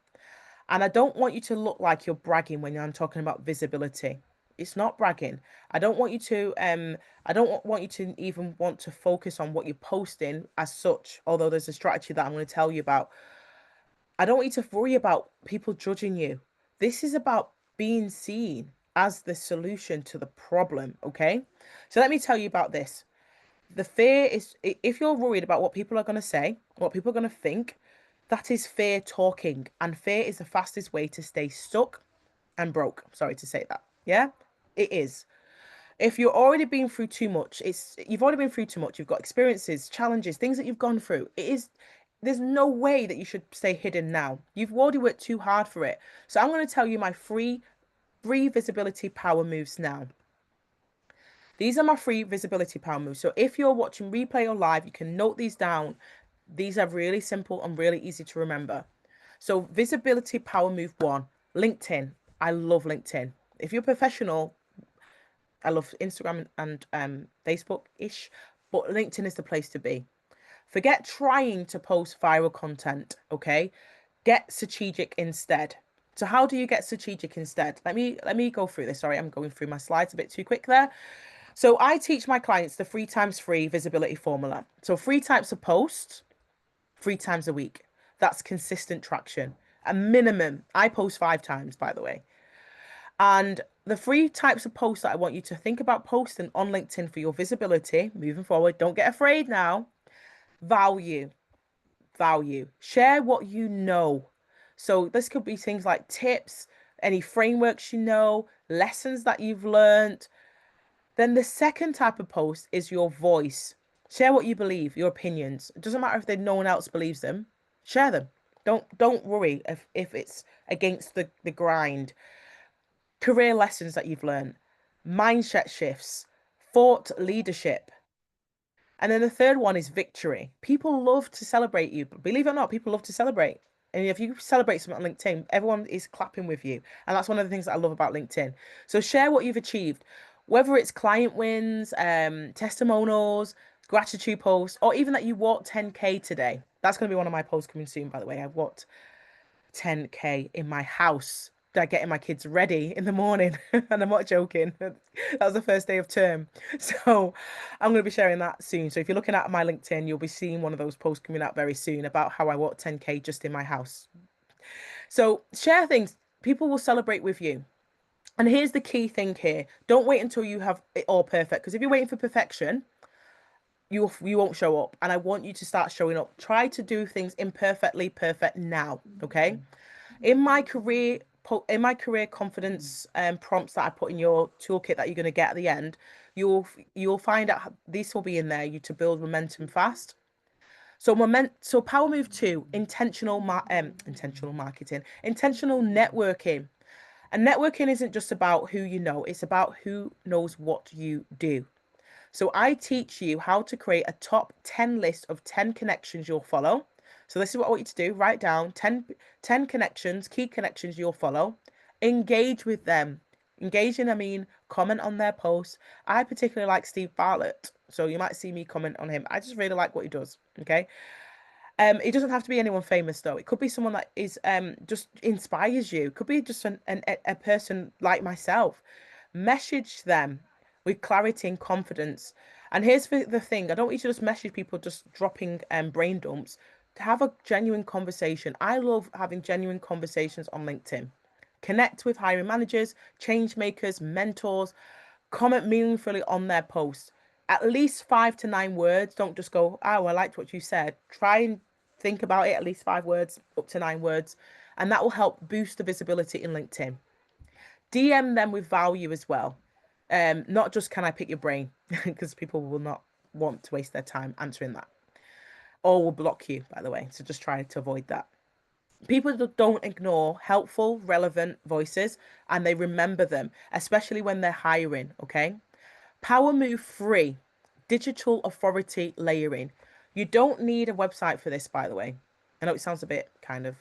And I don't want you to look like you're bragging when I'm talking about visibility. It's not bragging. I don't want you to even want to focus on what you're posting as such, although there's a strategy that I'm going to tell you about. I don't want you to worry about people judging you. This is about being seen as the solution to the problem, okay? So let me tell you about this. The fear is if you're worried about what people are going to say, what people are going to think, that is fear talking. And fear is the fastest way to stay stuck and broke. Sorry to say that. Yeah, it is. If you're already been through too much, you've already been through too much. You've got experiences, challenges, things that you've gone through. there's no way that you should stay hidden now. You've already worked too hard for it. So I'm going to tell you my free visibility power moves now. These are my free visibility power moves. So if you're watching replay or live, you can note these down. These are really simple and really easy to remember. So visibility power move one, LinkedIn. I love LinkedIn. If you're professional, I love Instagram and Facebook-ish, but LinkedIn is the place to be. Forget trying to post viral content, okay? Get strategic instead. So how do you get strategic instead? Let me go through this. Sorry, I'm going through my slides a bit too quick there. So I teach my clients the 3 times 3 visibility formula. So 3 types of posts, 3 times a week. That's consistent traction. A minimum. I post 5 times, by the way. And the 3 types of posts that I want you to think about posting on LinkedIn for your visibility moving forward. Don't get afraid now. Value. Value. Share what you know. So this could be things like tips, any frameworks you know, lessons that you've learned. Then the second type of post is your voice. Share what you believe, your opinions. It doesn't matter if no one else believes them. Share them. Don't worry if it's against the grind. Career lessons that you've learned, mindset shifts, thought leadership. And then the third one is victory. People love to celebrate you. Believe it or not, people love to celebrate. And if you celebrate something on LinkedIn, everyone is clapping with you. And that's one of the things that I love about LinkedIn. So share what you've achieved, whether it's client wins, testimonials, gratitude posts, or even that you walked 10K today. That's going to be one of my posts coming soon, by the way. I've walked 10K in my house. That getting my kids ready in the morning. And I'm not joking. That was the first day of term. So I'm going to be sharing that soon. So if you're looking at my LinkedIn, you'll be seeing one of those posts coming out very soon about how I walked 10K just in my house. So share things. People will celebrate with you. And here's the key thing here. Don't wait until you have it all perfect. Because if you're waiting for perfection, you won't show up. And I want you to start showing up. Try to do things imperfectly perfect now. Okay. In my career confidence prompts that I put in your toolkit that you're going to get at the end, you'll find out this will be in there you to build momentum fast. So power move two, intentional marketing, intentional networking. And networking isn't just about who you know, it's about who knows what you do. So I teach you how to create a top 10 list of 10 connections you'll follow. So this is what I want you to do. Write down 10 connections, key connections you'll follow. Engage with them. Engaging, I mean, comment on their posts. I particularly like Steve Bartlett. So you might see me comment on him. I just really like what he does. Okay. It doesn't have to be anyone famous though. It could be someone that is just inspires you. It could be just a person like myself. Message them with clarity and confidence. And here's the thing: I don't want you to just message people just dropping brain dumps. To have a genuine conversation. I love having genuine conversations on LinkedIn. Connect with hiring managers, change makers, mentors. Comment meaningfully on their posts. At least 5 to 9 words. Don't just go, oh, I liked what you said. Try and think about it, at least 5 words, up to 9 words. And that will help boost the visibility in LinkedIn. DM them with value as well. Not just can I pick your brain, because people will not want to waste their time answering that. Or will block you, by the way. So just try to avoid that. People don't ignore helpful, relevant voices and they remember them, especially when they're hiring. Okay. Power move three, digital authority layering. You don't need a website for this, by the way. I know it sounds a bit kind of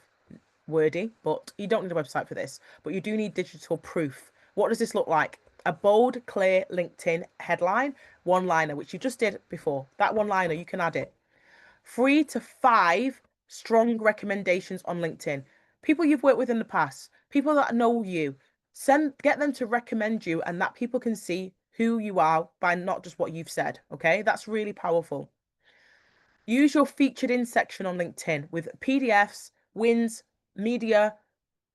wordy, but you don't need a website for this. But you do need digital proof. What does this look like? A bold, clear LinkedIn headline, one liner, which you just did before. That one liner, you can add it. 3 to 5 strong recommendations on LinkedIn. People you've worked with in the past, people that know you. Get them to recommend you and that people can see who you are by not just what you've said. Okay, that's really powerful. Use your featured in section on LinkedIn with PDFs, wins, media,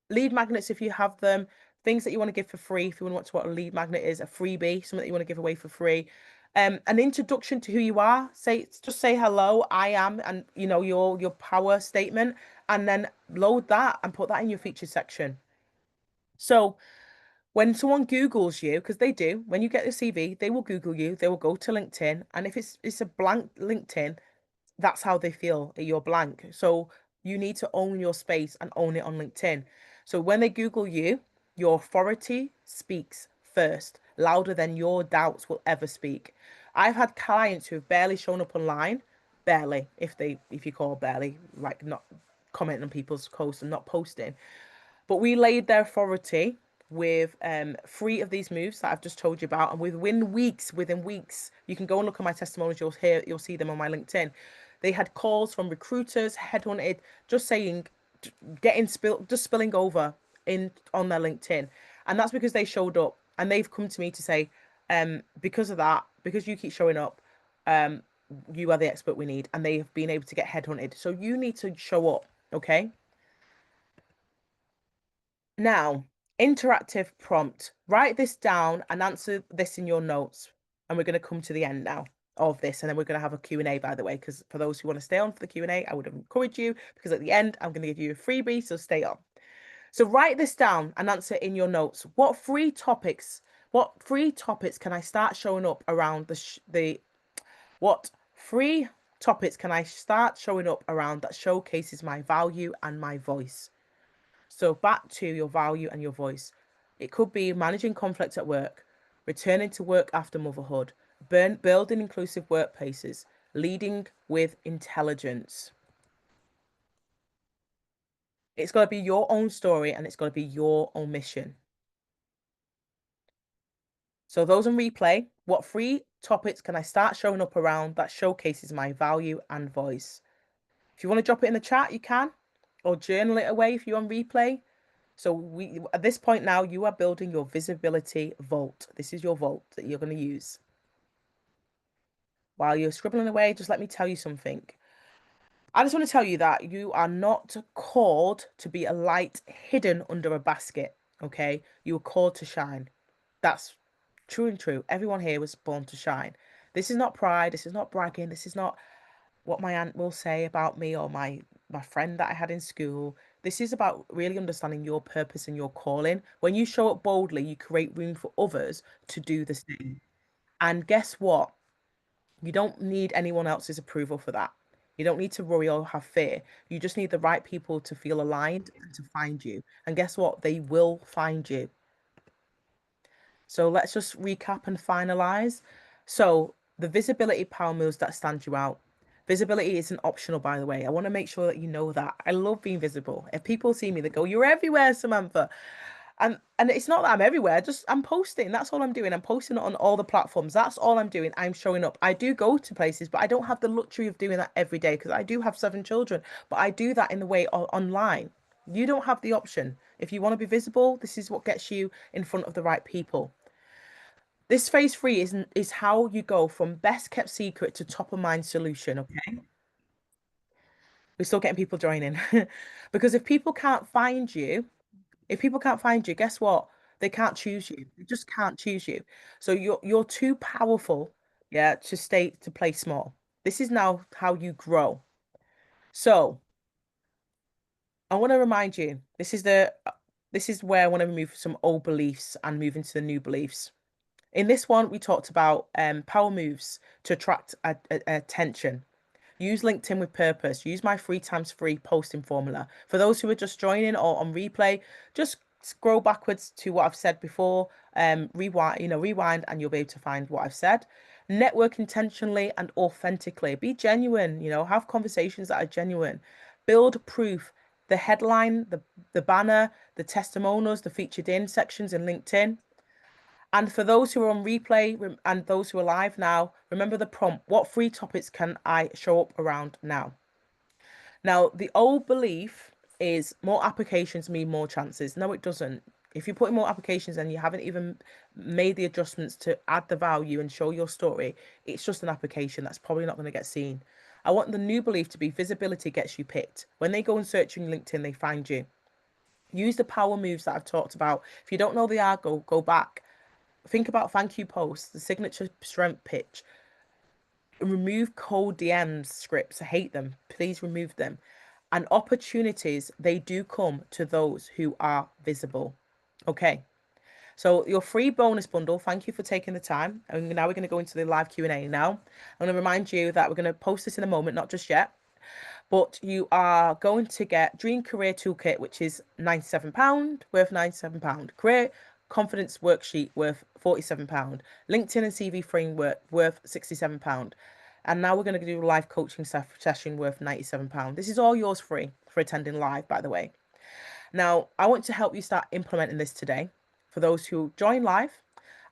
lead magnets if you have them, things that you want to give for free. If you want to know what a lead magnet is, a freebie, something that you want to give away for free. An introduction to who you are. Just say hello, I am, and your power statement, and then load that and put that in your featured section. So when someone Googles you, because they do, when you get a CV, they will Google you, they will go to LinkedIn, and if it's a blank LinkedIn, that's how they feel. You're blank. So you need to own your space and own it on LinkedIn. So when they Google you, your authority speaks first, louder than your doubts will ever speak. I've had clients who have barely shown up online, barely, if you call barely, like not commenting on people's posts and not posting. But we laid their authority with three of these moves that I've just told you about, and within weeks, you can go and look at my testimonials. You'll see them on my LinkedIn. They had calls from recruiters, headhunted, just saying, just spilling over in on their LinkedIn, and that's because they showed up, and they've come to me to say, because of that, because you keep showing up, um, you are the expert we need, and they've been able to get headhunted. So you need to show up, okay? Now, interactive prompt. Write this down and answer this in your notes. And we're going to come to the end now of this. And then we're going to have a Q&A, by the way, because for those who want to stay on for the Q&A, I would encourage you because at the end, I'm going to give you a freebie. So stay on. So write this down and answer in your notes. What three topics can I start showing up around what three topics can I start showing up around that showcases my value and my voice? So back to your value and your voice. It could be managing conflict at work, returning to work after motherhood, building inclusive workplaces, leading with intelligence. It's got to be your own story and it's got to be your own mission. So those on replay, what three topics can I start showing up around that showcases my value and voice? If you want to drop it in the chat, you can, or journal it away if you're on replay. So we at this point now, you are building your visibility vault. This is your vault that you're going to use. While you're scribbling away, just let me tell you something. I just want to tell you that you are not called to be a light hidden under a basket, okay? You were called to shine. That's true and true. Everyone here was born to shine. This is not pride. This is not bragging. This is not what my aunt will say about me or my friend that I had in school. This is about really understanding your purpose and your calling. When you show up boldly, you create room for others to do the same. And guess what? You don't need anyone else's approval for that. You don't need to worry or have fear. You just need the right people to feel aligned and to find you. And guess what? They will find you. So let's just recap and finalize. So the visibility power moves that stand you out. Visibility isn't optional, by the way. I want to make sure that you know that. I love being visible. If people see me, they go, "You're everywhere, Samantha." And it's not that I'm everywhere, just I'm posting. That's all I'm doing. I'm posting it on all the platforms. That's all I'm doing. I'm showing up. I do go to places, but I don't have the luxury of doing that every day because I do have 7 children. But I do that in the way online. You don't have the option. If you want to be visible, this is what gets you in front of the right people. This phase three is how you go from best kept secret to top of mind solution. Okay, we're still getting people joining because if people can't find you, guess what? They can't choose you. They just can't choose you. So you're too powerful, yeah, to play small. This is now how you grow. So I want to remind you, this is where I want to remove some old beliefs and move into the new beliefs. In this one, we talked about power moves to attract attention. Use LinkedIn with purpose. Use my 3 times 3 posting formula. For those who are just joining or on replay, just scroll backwards to what I've said before. Rewind, and you'll be able to find what I've said. Network intentionally and authentically. Be genuine. Have conversations that are genuine. Build proof. The headline, the banner, the testimonials, the featured in sections in LinkedIn. And for those who are on replay and those who are live now, remember the prompt. What 3 topics can I show up around now? Now, the old belief is more applications mean more chances. No, it doesn't. If you put in more applications and you haven't even made the adjustments to add the value and show your story, it's just an application that's probably not going to get seen. I want the new belief to be visibility gets you picked. When they go and search on LinkedIn, they find you. Use the power moves that I've talked about. If you don't know the are, go back. Think about thank you posts, the signature strength pitch. Remove cold DMs scripts. I hate them. Please remove them. And opportunities, they do come to those who are visible. Okay. So your free bonus bundle, thank you for taking the time. And now we're going to go into the live Q&A now. I'm going to remind you that we're going to post this in a moment, not just yet. But you are going to get Dream Career Toolkit, which is £97, worth £97. Career Confidence Worksheet, worth £47. LinkedIn and CV Framework, worth £67. And now we're going to do a live coaching session worth £97. This is all yours free for attending live, by the way. Now, I want to help you start implementing this today for those who join live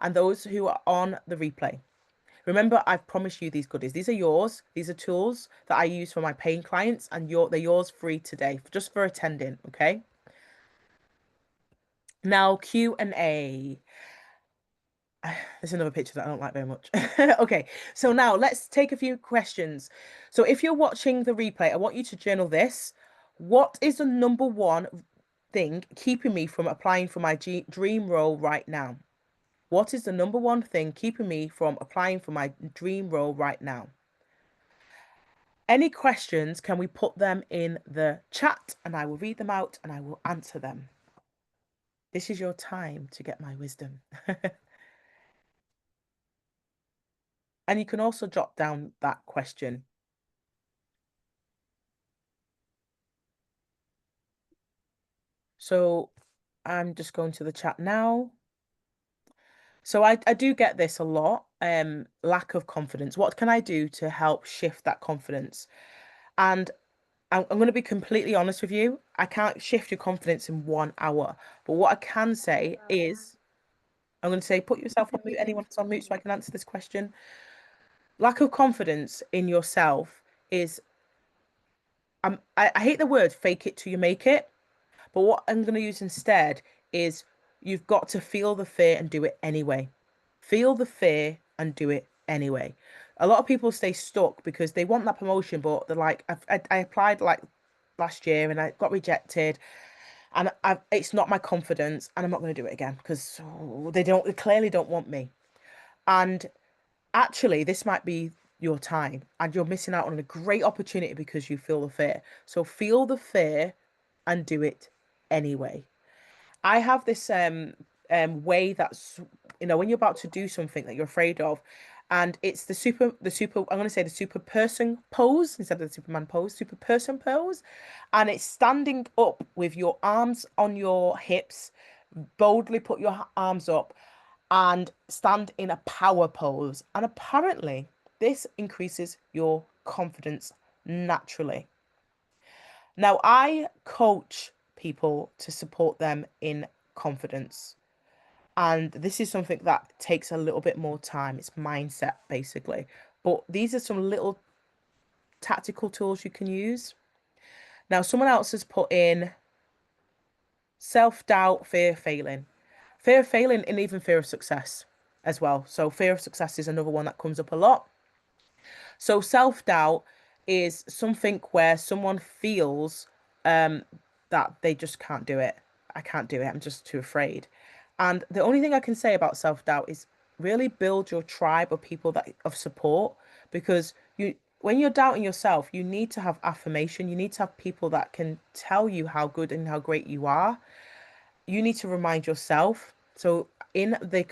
and those who are on the replay. Remember, I've promised you these goodies. These are yours. These are tools that I use for my paying clients, and they're yours free today, just for attending, okay? Now, Q&A. There's another picture that I don't like very much. Okay, so now let's take a few questions. So if you're watching the replay, I want you to journal this. What is the number one thing keeping me from applying for my dream role right now? What is the number one thing keeping me from applying for my dream role right now? Any questions, can we put them in the chat and I will read them out and I will answer them. This is your time to get my wisdom. And you can also jot down that question. So I'm just going to the chat now. So I do get this a lot, lack of confidence. What can I do to help shift that confidence? And I'm going to be completely honest with you. I can't shift your confidence in 1 hour. But what I can say is, I'm going to say, put yourself on mute. Anyone that's on mute so I can answer this question. Lack of confidence in yourself is, I hate the word fake it till you make it. But what I'm going to use instead is you've got to feel the fear and do it anyway. Feel the fear and do it anyway. A lot of people stay stuck because they want that promotion, but they're like, I applied like last year and I got rejected, and it's not my confidence, and I'm not going to do it again because they clearly don't want me. And actually, this might be your time, and you're missing out on a great opportunity because you feel the fear. So feel the fear and do it anyway. I have this way that's, when you're about to do something that you're afraid of, and it's I'm going to say the super person pose instead of the Superman pose, super person pose, and it's standing up with your arms on your hips, boldly put your arms up and stand in a power pose. And apparently this increases your confidence naturally. Now, I coach people to support them in confidence. And this is something that takes a little bit more time. It's mindset, basically. But these are some little tactical tools you can use. Now, someone else has put in self-doubt, fear of failing. Fear of failing and even fear of success as well. So fear of success is another one that comes up a lot. So self-doubt is something where someone feels that they just can't do it. I can't do it. I'm just too afraid. And the only thing I can say about self-doubt is really build your tribe of people that of support, because when you're doubting yourself, you need to have affirmation. You need to have people that can tell you how good and how great you are. You need to remind yourself. So in the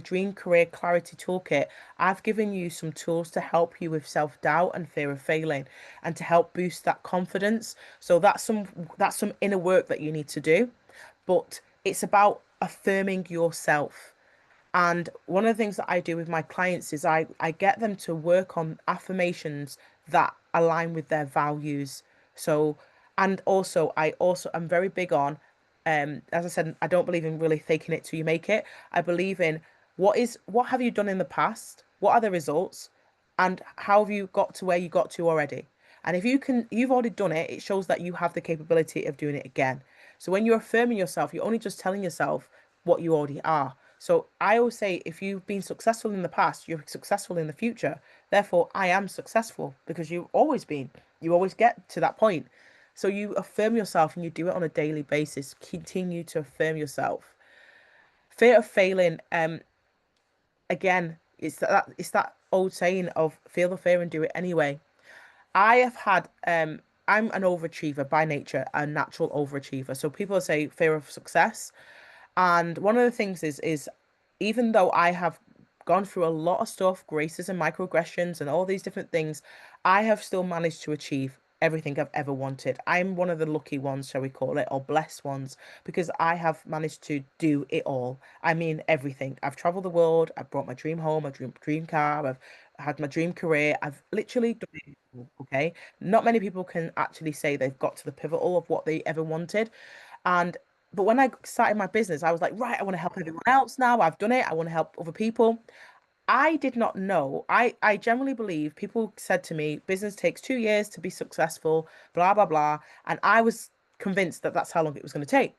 Dream Career Clarity Toolkit, I've given you some tools to help you with self-doubt and fear of failing and to help boost that confidence. So that's some inner work that you need to do, but it's about affirming yourself. And one of the things that I do with my clients is I get them to work on affirmations that align with their values. So, and also, I'm very big on, as I said, I don't believe in really faking it till you make it. I believe in what have you done in the past? What are the results? And how have you got to where you got to already? And if you've already done it, it shows that you have the capability of doing it again. So when you're affirming yourself, you're only just telling yourself what you already are. So I always say, if you've been successful in the past, you're successful in the future. Therefore, I am successful because you've always been. You always get to that point. So you affirm yourself and you do it on a daily basis. Continue to affirm yourself. Fear of failing, again, it's that old saying of feel the fear and do it anyway. I have had I'm an overachiever by nature, a natural overachiever. So people say fear of success. And one of the things is even though I have gone through a lot of stuff, graces and microaggressions and all these different things, I have still managed to achieve everything I've ever wanted. I'm one of the lucky ones, shall we call it, or blessed ones, because I have managed to do it all. I mean, everything. I've traveled the world, I've brought my dream home, my dream car, I've had my dream career. I've literally done it all, okay? Not many people can actually say they've got to the pivotal of what they ever wanted. And but when I started my business, I was like, right, I want to help everyone else now. I've done it. I want to help other people. I did not know. I generally believe people said to me, business takes 2 years to be successful, blah, blah, blah. And I was convinced that that's how long it was going to take.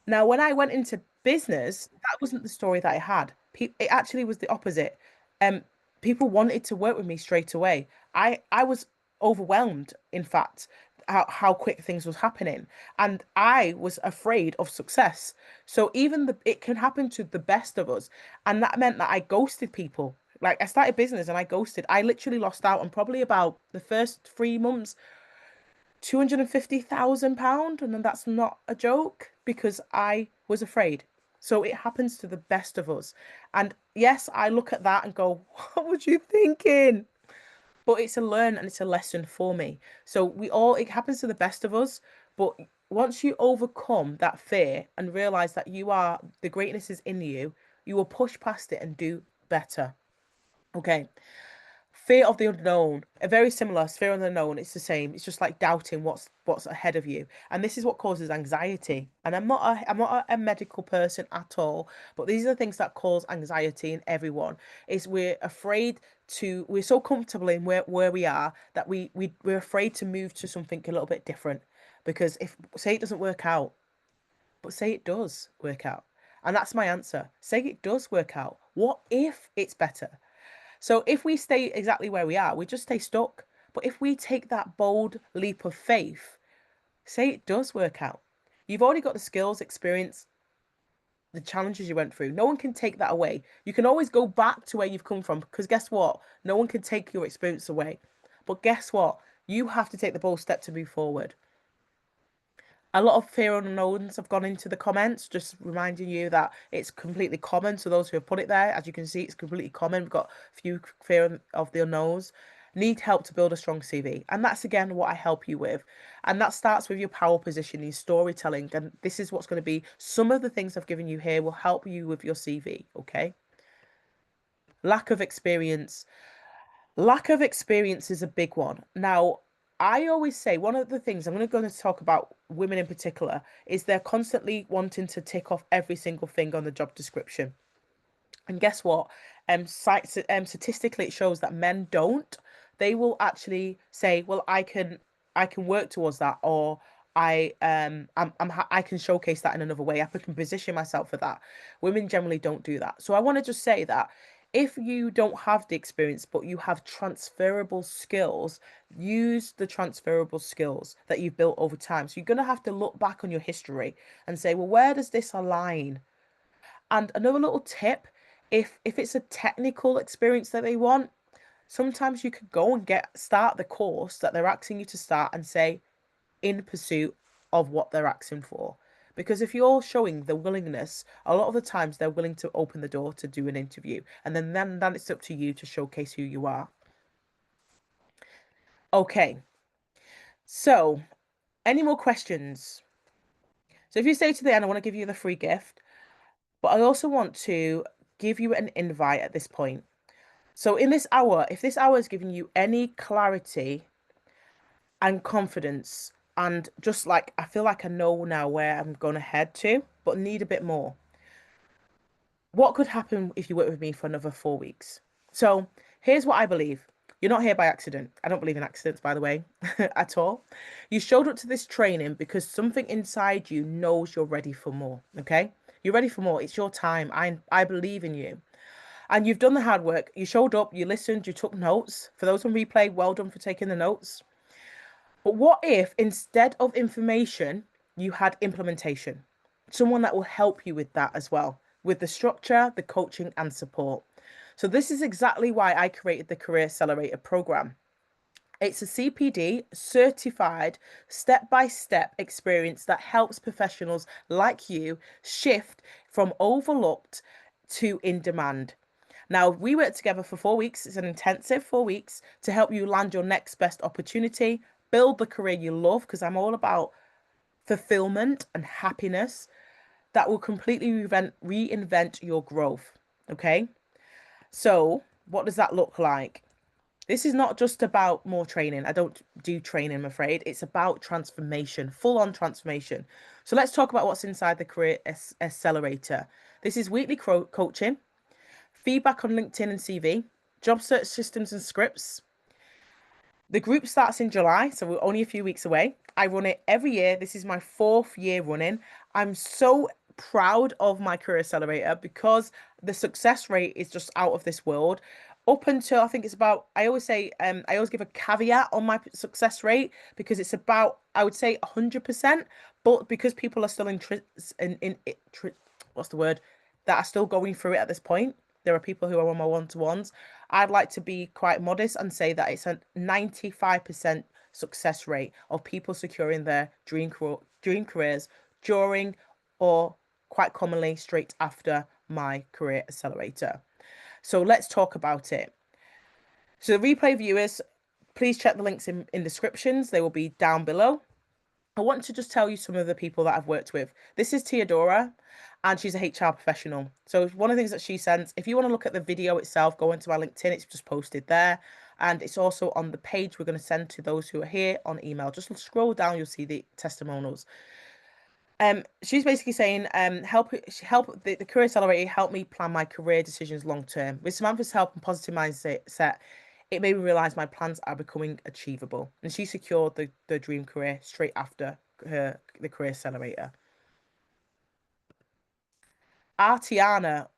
Now, when I went into business, that wasn't the story that I had. It actually was the opposite. Um, People wanted to work with me straight away. I was overwhelmed, in fact, how quick things was happening, and I was afraid of success. So even it can happen to the best of us, and that meant that I ghosted people. Like I started business and I ghosted. I literally lost out on probably about the first 3 months 250,000 pound, and then that's not a joke because I was afraid. So it happens to the best of us. And yes, I look at that and go, what was you thinking? But it's a learn and it's a lesson for me. So it happens to the best of us. But once you overcome that fear and realize that the greatness is in you, you will push past it and do better. Okay. Fear of the unknown, a very similar fear of the unknown. It's the same. It's just like doubting what's ahead of you, and this is what causes anxiety. And I'm not a medical person at all, but these are the things that cause anxiety in everyone. Is we're so comfortable in where we are that we're afraid to move to something a little bit different, because if say it doesn't work out, but say it does work out, and that's my answer. Say it does work out. What if it's better? So if we stay exactly where we are, we just stay stuck. But if we take that bold leap of faith, say it does work out. You've already got the skills, experience, the challenges you went through. No one can take that away. You can always go back to where you've come from because guess what? No one can take your experience away. But guess what? You have to take the bold step to move forward. A lot of fear unknowns have gone into the comments, just reminding you that it's completely common. So those who have put it there, as you can see, it's completely common. We've got a few fear of the unknowns. Need help to build a strong CV. And that's again what I help you with. And that starts with your power positioning, storytelling. And this is what's going to be some of the things I've given you here will help you with your CV. Okay. Lack of experience. Lack of experience is a big one. Now, I always say one of the things I'm going to talk about women in particular is they're constantly wanting to tick off every single thing on the job description. And guess what? Statistically, it shows that men don't. They will actually say, "Well, I can work towards that," or I can showcase that in another way. I can position myself for that. Women generally don't do that. So I want to just say that if you don't have the experience, but you have transferable skills, use the transferable skills that you've built over time. So you're going to have to look back on your history and say, well, where does this align? And another little tip, if it's a technical experience that they want, sometimes you could go and start the course that they're asking you to start and say in pursuit of what they're asking for. Because if you're showing the willingness, a lot of the times they're willing to open the door to do an interview. And then it's up to you to showcase who you are. Okay. So, any more questions? So if you stay to the end, I want to give you the free gift, but I also want to give you an invite at this point. So in this hour, if this hour is giving you any clarity and confidence, and just like I feel like I know now where I'm going to head to, but need a bit more. What could happen if you work with me for another 4 weeks? So here's what I believe. You're not here by accident. I don't believe in accidents, by the way, at all. You showed up to this training because something inside you knows you're ready for more. Okay? You're ready for more. It's your time. I believe in you. And you've done the hard work. You showed up, you listened, you took notes. For those on replay, well done for taking the notes. But what if instead of information, you had implementation? Someone that will help you with that as well, with the structure, the coaching, and support. So, this is exactly why I created the Career Accelerator program. It's a CPD certified step-by-step experience that helps professionals like you shift from overlooked to in demand. Now, we worked together for 4 weeks. It's an intensive 4 weeks to help you land your next best opportunity, build the career you love, because I'm all about fulfillment and happiness that will completely reinvent your growth. Okay. So, what does that look like? This is not just about more training. I don't do training, I'm afraid. It's about transformation, full on transformation. So, let's talk about what's inside the Career Accelerator. This is weekly coaching, feedback on LinkedIn and CV, job search systems and scripts. The group starts in July, so we're only a few weeks away. I run it every year. This is my 4th year running. I'm so proud of my Career Accelerator because the success rate is just out of this world. Up until I think it's about, I always say, I always give a caveat on my success rate because it's about, I would say 100%, but because people are still what's the word, that are still going through it at this point. There are people who are on my one-to-ones. I'd like to be quite modest and say that it's a 95% success rate of people securing their dream careers during or quite commonly straight after my Career Accelerator. So let's talk about it. So the replay viewers, please check the links in descriptions. They will be down below. I want to just tell you some of the people that I've worked with. This is Theodora, and she's a HR professional. So one of the things that she sends, if you want to look at the video itself, go into my LinkedIn. It's just posted there. And it's also on the page we're going to send to those who are here on email. Just scroll down, you'll see the testimonials. She's basically saying, help the Career Accelerator help me plan my career decisions long term. With Samantha's help and positive mindset, it made me realize my plans are becoming achievable. And she secured the dream career straight after the Career Accelerator. Artiana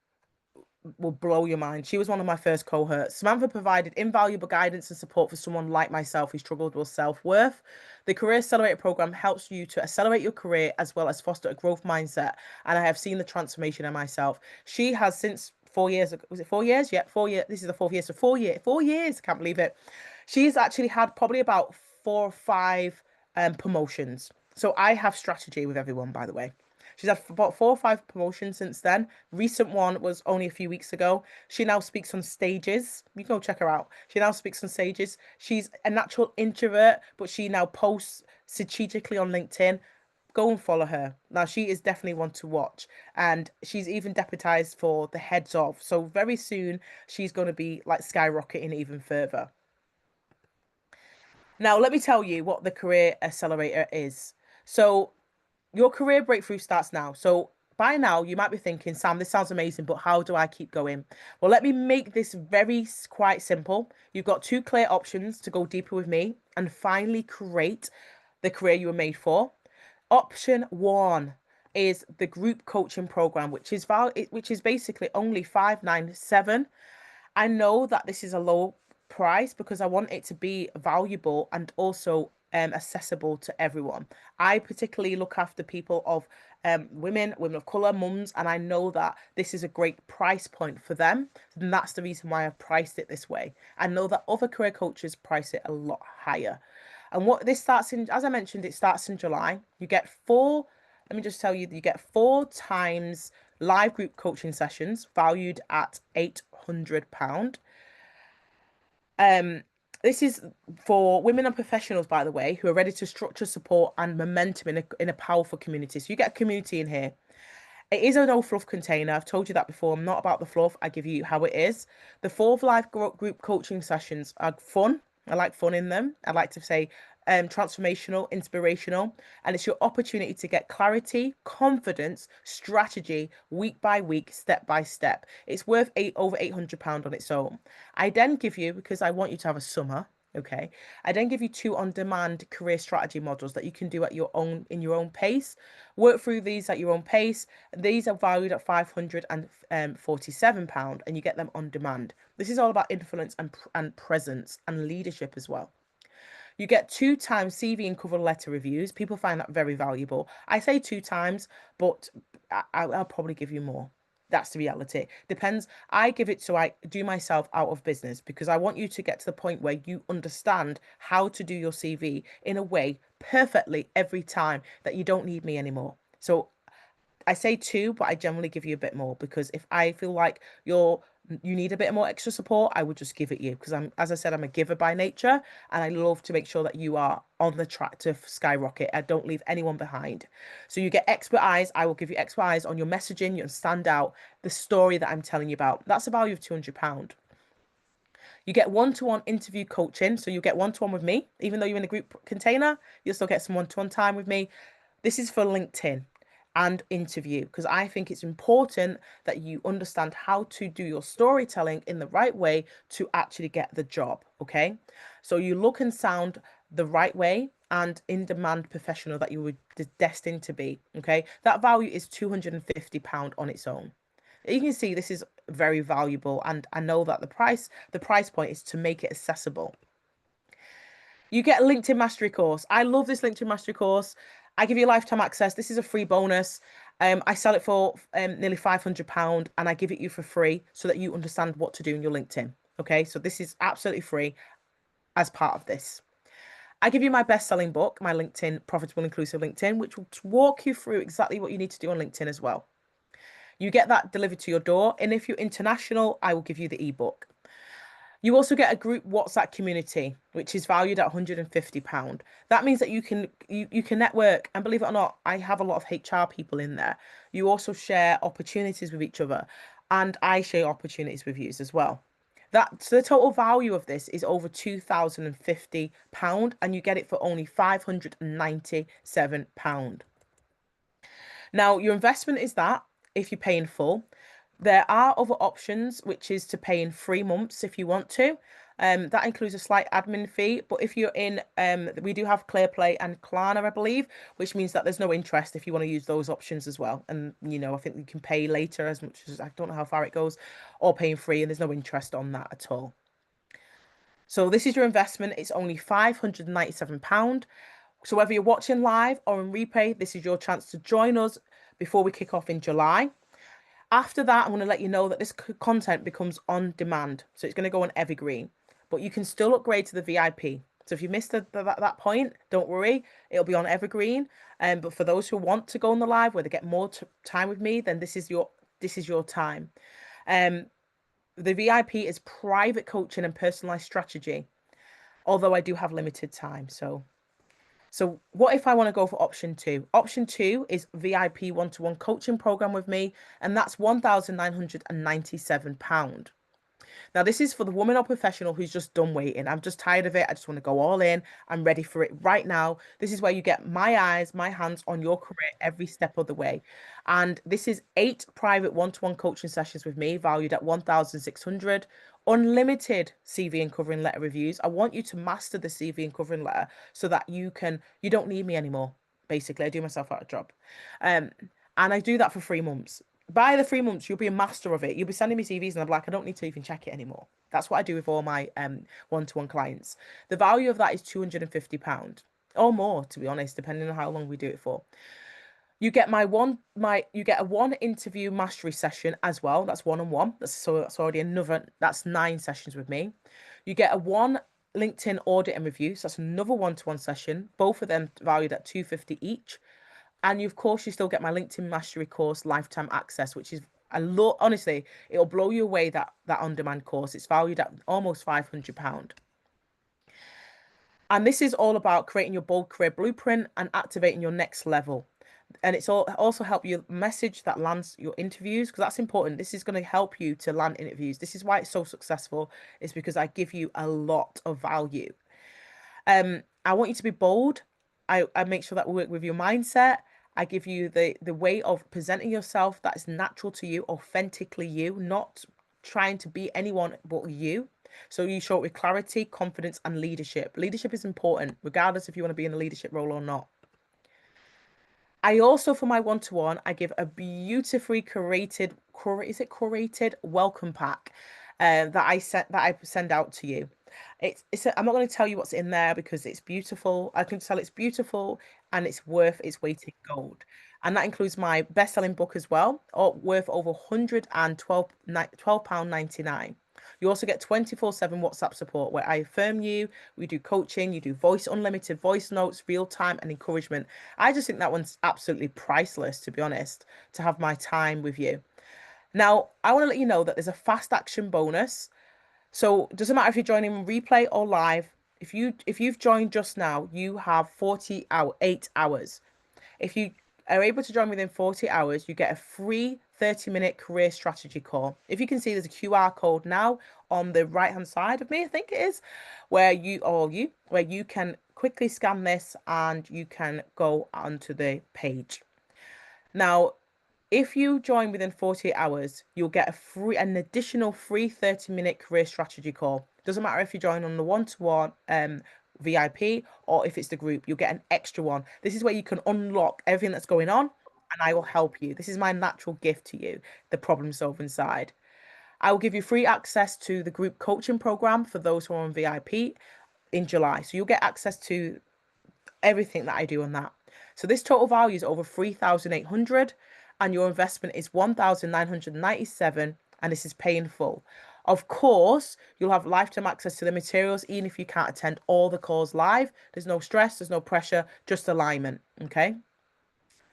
will blow your mind. She was one of my first cohorts. Samantha provided invaluable guidance and support for someone like myself who struggled with self-worth. The Career Accelerator program helps you to accelerate your career as well as foster a growth mindset. And I have seen the transformation in myself. She has since 4 years, was it 4 years? Yeah, 4 years. This is the 4th year. So 4 years. Can't believe it. She's actually had probably about 4 or 5 promotions. So I have strategy with everyone, by the way. She's had about 4 or 5 promotions since then. Recent one was only a few weeks ago. She now speaks on stages. You can go check her out. She now speaks on stages. She's a natural introvert, but she now posts strategically on LinkedIn. Go and follow her. Now, she is definitely one to watch. And she's even deputized for the heads of. So very soon, she's going to be like skyrocketing even further. Now, let me tell you what the Career Accelerator is. So your career breakthrough starts now. So by now, you might be thinking, Sam, this sounds amazing, but how do I keep going? Well, let me make this very quite simple. You've got 2 clear options to go deeper with me and finally create the career you were made for. Option 1 is the group coaching program, which is basically only 597. I know that this is a low price because I want it to be valuable and also accessible to everyone. I particularly look after people of women of color, mums, and I know that this is a great price point for them. And that's the reason why I've priced it this way. I know that other career coaches price it a lot higher. And what this starts in, as I mentioned, it starts in July. You get let me just tell you, you get 4 times live group coaching sessions valued at £800. Um, this is for women and professionals, by the way, who are ready to structure support and momentum in a powerful community. So you get a community in here. It is a no fluff container. I've told you that before. I'm not about the fluff. I give you how it is. The 4 live group coaching sessions are fun. I like fun in them. I like to say transformational, inspirational, and it's your opportunity to get clarity, confidence, strategy week by week, step by step. It's worth over £800 on its own. I then give you, because I want you to have a summer. Okay. I then give you 2 on-demand career strategy models that you can do at your own in your own pace. Work through these at your own pace. These are valued at £547 and you get them on demand. This is all about influence and presence and leadership as well. You get 2 times CV and cover letter reviews. People find that very valuable. I say 2 times, but I'll probably give you more. That's the reality. Depends. I give it so I do myself out of business because I want you to get to the point where you understand how to do your CV in a way perfectly every time that you don't need me anymore. So I say two, but I generally give you a bit more because if I feel like you need a bit more extra support, I would just give it you because as I said, I'm a giver by nature and I love to make sure that you are on the track to skyrocket. I don't leave anyone behind. So you get expert eyes. I will give you expert eyes on your messaging, your standout, the story that I'm telling you about. That's a value of £200. You get one-to-one interview coaching. So you get one-to-one with me. Even though you're in a group container, you'll still get some one-to-one time with me. This is for LinkedIn and interview because I think it's important that you understand how to do your storytelling in the right way to actually get the job. Okay. So you look and sound the right way and in demand professional that you were destined to be. Okay. That value is £250 on its own. You can see this is very valuable, and I know that the price point is to make it accessible. You get a LinkedIn Mastery course. I love this LinkedIn Mastery course. I give you lifetime access. This is a free bonus. I sell it for nearly £500 and I give it you for free so that you understand what to do in your LinkedIn. Okay, so this is absolutely free as part of this. I give you my best-selling book, my LinkedIn Profitable Inclusive LinkedIn, which will walk you through exactly what you need to do on LinkedIn as well. You get that delivered to your door. And if you're international, I will give you the ebook. You also get a group WhatsApp community, which is valued at £150. That means that you can network. And believe it or not, I have a lot of HR people in there. You also share opportunities with each other, and I share opportunities with you as well. So the total value of this is over £2,050, and you get it for only £597. Now, your investment is that if you pay in full. There are other options, which is to pay in 3 months if you want to. That includes a slight admin fee, but if you're in, we do have ClearPlay and Klarna, I believe, which means that there's no interest if you want to use those options as well. And I think you can pay later as much as I don't know how far it goes, or paying free, and there's no interest on that at all. So this is your investment. It's only £597. So whether you're watching live or in replay, this is your chance to join us before we kick off in July. After that, I'm going to let you know that this content becomes on demand. So it's going to go on evergreen, but you can still upgrade to the VIP. So if you missed that point, don't worry, it'll be on evergreen. But for those who want to go on the live where they get more time with me, then this is your time. The VIP is private coaching and personalized strategy, although I do have limited time. So what if I want to go for option two? Option two is VIP one-to-one coaching program with me, and that's £1,997. Now, this is for the woman or professional who's just done waiting. I'm just tired of it. I just want to go all in. I'm ready for it right now. This is where you get my eyes, my hands on your career every step of the way. And this is 8 private one-to-one coaching sessions with me, valued at 1,600. Unlimited CV and covering letter reviews. I want you to master the CV and covering letter so that you don't need me anymore. Basically, I do myself out of job. Um, and I do that for 3 months. By the 3 months, you'll be a master of it. You'll be sending me CVs and I'm like, I don't need to even check it anymore. That's what I do with all my one-to-one clients. The value of that is £250 or more, to be honest, depending on how long we do it for. You get you get a one interview mastery session as well. That's one-on-one. That's already that's 9 sessions with me. You get a one LinkedIn audit and review. So that's another one-to-one session, both of them valued at £250 each. And of course, you still get my LinkedIn Mastery course, lifetime access, which is honestly, it'll blow you away that on-demand course. It's valued at almost £500. And this is all about creating your bold career blueprint and activating your next level. And it's also help you message that lands your interviews because that's important. This is going to help you to land interviews. This is why it's so successful. It's because I give you a lot of value. I want you to be bold. I make sure that we work with your mindset. I give you the way of presenting yourself that is natural to you, authentically you, not trying to be anyone but you. So you show it with clarity, confidence, and leadership. Leadership is important, regardless if you want to be in a leadership role or not. I also, for my one-to-one, I give a beautifully curated welcome pack that I send out to you. I'm not going to tell you what's in there because it's beautiful. I can tell it's beautiful and it's worth its weight in gold. And that includes my best-selling book as well, worth over 112 £12.99. You also get 24/7 WhatsApp support where I affirm you, we do coaching, you do voice unlimited voice notes, real time and encouragement. I just think that one's absolutely priceless, to be honest, to have my time with you. Now, I want to let you know that there's a fast action bonus. So it doesn't matter if you're joining replay or live. If you've joined just now, you have 8 hours. If you are able to join within 40 hours, you get a free 30-minute career strategy call. If you can see, there's a QR code now on the right-hand side of me, I think it is, where you can quickly scan this and you can go onto the page. Now, if you join within 48 hours, you'll get an additional free 30-minute career strategy call. Doesn't matter if you join on the one-to-one VIP or if it's the group, you'll get an extra one. This is where you can unlock everything that's going on and I will help you. This is my natural gift to you, the problem solving side. I will give you free access to the group coaching program for those who are on VIP in July. So you'll get access to everything that I do on that. So this total value is over 3,800 and your investment is 1,997 and this is paying full. Of course, you'll have lifetime access to the materials even if you can't attend all the calls live. There's no stress, there's no pressure, just alignment, okay?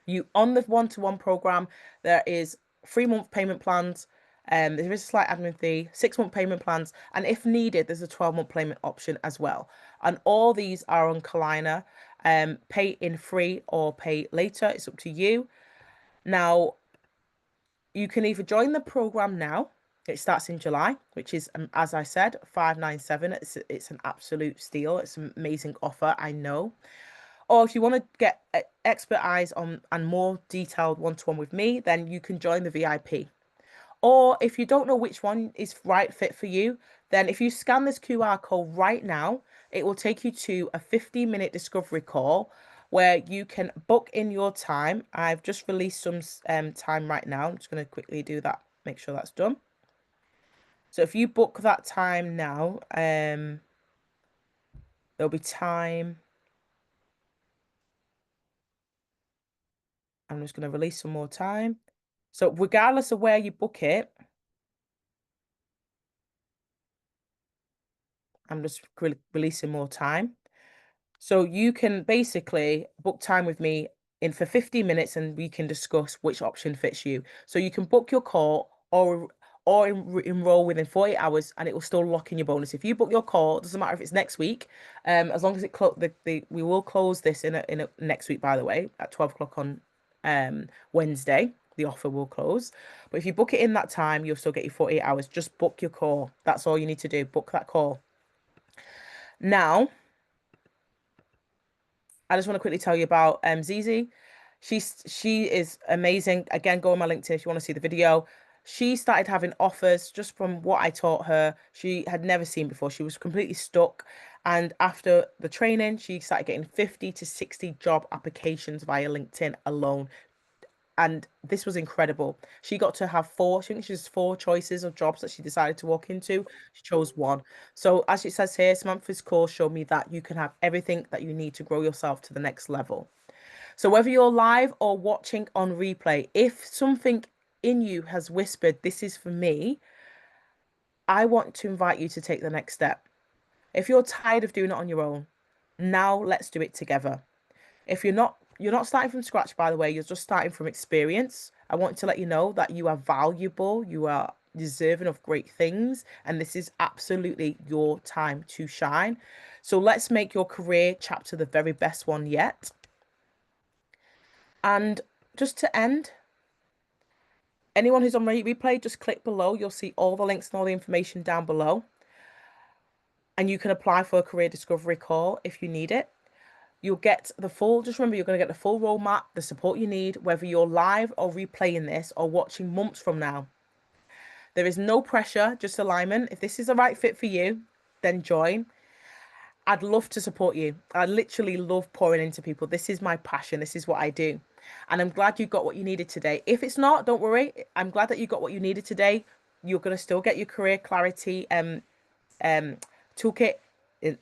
You on the one-to-one program, there is 3-month payment plans. There is a slight admin fee, 6-month payment plans, and if needed, there's a 12-month payment option as well. And all these are on Kalina. Pay in free or pay later. It's up to you. Now, you can either join the program now. It starts in July, which is, as I said, 597. It's an absolute steal. It's an amazing offer, I know. Or if you want to get expert eyes on and more detailed one-to-one with me, then you can join the VIP. Or if you don't know which one is right fit for you, then if you scan this QR code right now, it will take you to a 15-minute discovery call where you can book in your time. I've just released some time right now. I'm just going to quickly do that, make sure that's done. So if you book that time now, there'll be time. I'm just going to release some more time. So regardless of where you book it, I'm just releasing more time. So you can basically book time with me in for 15 minutes and we can discuss which option fits you. So you can book your call or enroll within 48 hours and it will still lock in your bonus. If you book your call, it doesn't matter if it's next week, as long as we will close this in a next week, by the way, at 12 o'clock on Wednesday. The offer will close. But if you book it in that time, you'll still get your 48 hours. Just book your call. That's all you need to do. Book that call. Now, I just want to quickly tell you about Zizi. She is amazing. Again, go on my LinkedIn if you want to see the video. She started having offers just from what I taught her. She had never seen before. She was completely stuck. And after the training, she started getting 50 to 60 job applications via LinkedIn alone. And this was incredible. She got to have four, I think she has 4 choices of jobs that she decided to walk into. She chose one. So as it says here, Samantha's course showed me that you can have everything that you need to grow yourself to the next level. So whether you're live or watching on replay, if something in you has whispered, this is for me, I want to invite you to take the next step. If you're tired of doing it on your own, now let's do it together. If you're not starting from scratch, by the way, you're just starting from experience. I want to let you know that you are valuable, you are deserving of great things, and this is absolutely your time to shine. So let's make your career chapter the very best one yet. And just to end, anyone who's on replay, just click below. You'll see all the links and all the information down below. And you can apply for a career discovery call if you need it. You'll get the full, just remember, you're going to get the full roadmap, the support you need, whether you're live or replaying this or watching months from now. There is no pressure, just alignment. If this is the right fit for you, then join. I'd love to support you. I literally love pouring into people. This is my passion. This is what I do. And I'm glad you got what you needed today. If it's not, don't worry. I'm glad that you got what you needed today. You're going to still get your career clarity toolkit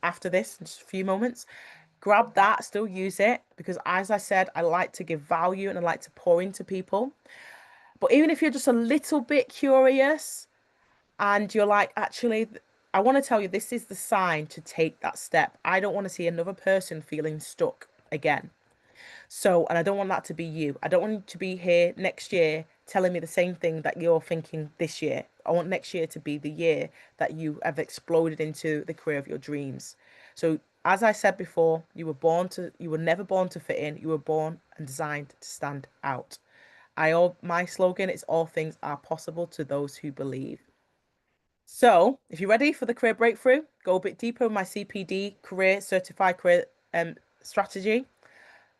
after this in just a few moments. grab that, still use it because, as I said, I like to give value and I like to pour into people. But even if you're just a little bit curious and you're like, actually, I want to tell you this is the sign to take that step. I don't want to see another person feeling stuck again. So, and I don't want that to be you. I don't want you to be here next year telling me the same thing that you're thinking this year. I want next year to be the year that you have exploded into the career of your dreams. So, as I said before, you were never born to fit in. You were born and designed to stand out. My slogan is all things are possible to those who believe. So, if you're ready for the career breakthrough, go a bit deeper with my CPD career certified career strategy.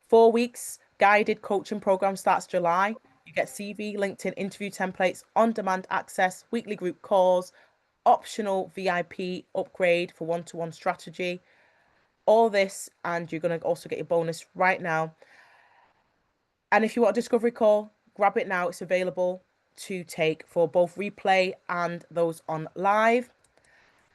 4 weeks guided coaching program starts July. You get CV, LinkedIn interview templates, on-demand access, weekly group calls, optional VIP upgrade for one-to-one strategy. All this, and you're going to also get your bonus right now. And if you want a discovery call, grab it now. It's available to take for both replay and those on live.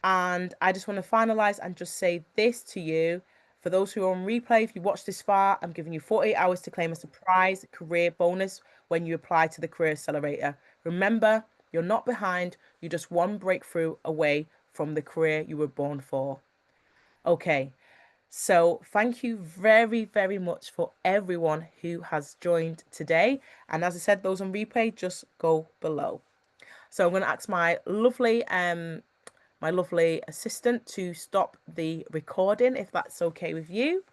And I just want to finalize and just say this to you. For those who are on replay, if you watch this far, I'm giving you 48 hours to claim a surprise career bonus when you apply to the Career Accelerator. Remember, you're not behind. You're just one breakthrough away from the career you were born for. Okay, so thank you very, very much for everyone who has joined today. And as I said, those on replay, just go below. So I'm going to ask my lovely assistant to stop the recording if that's okay with you.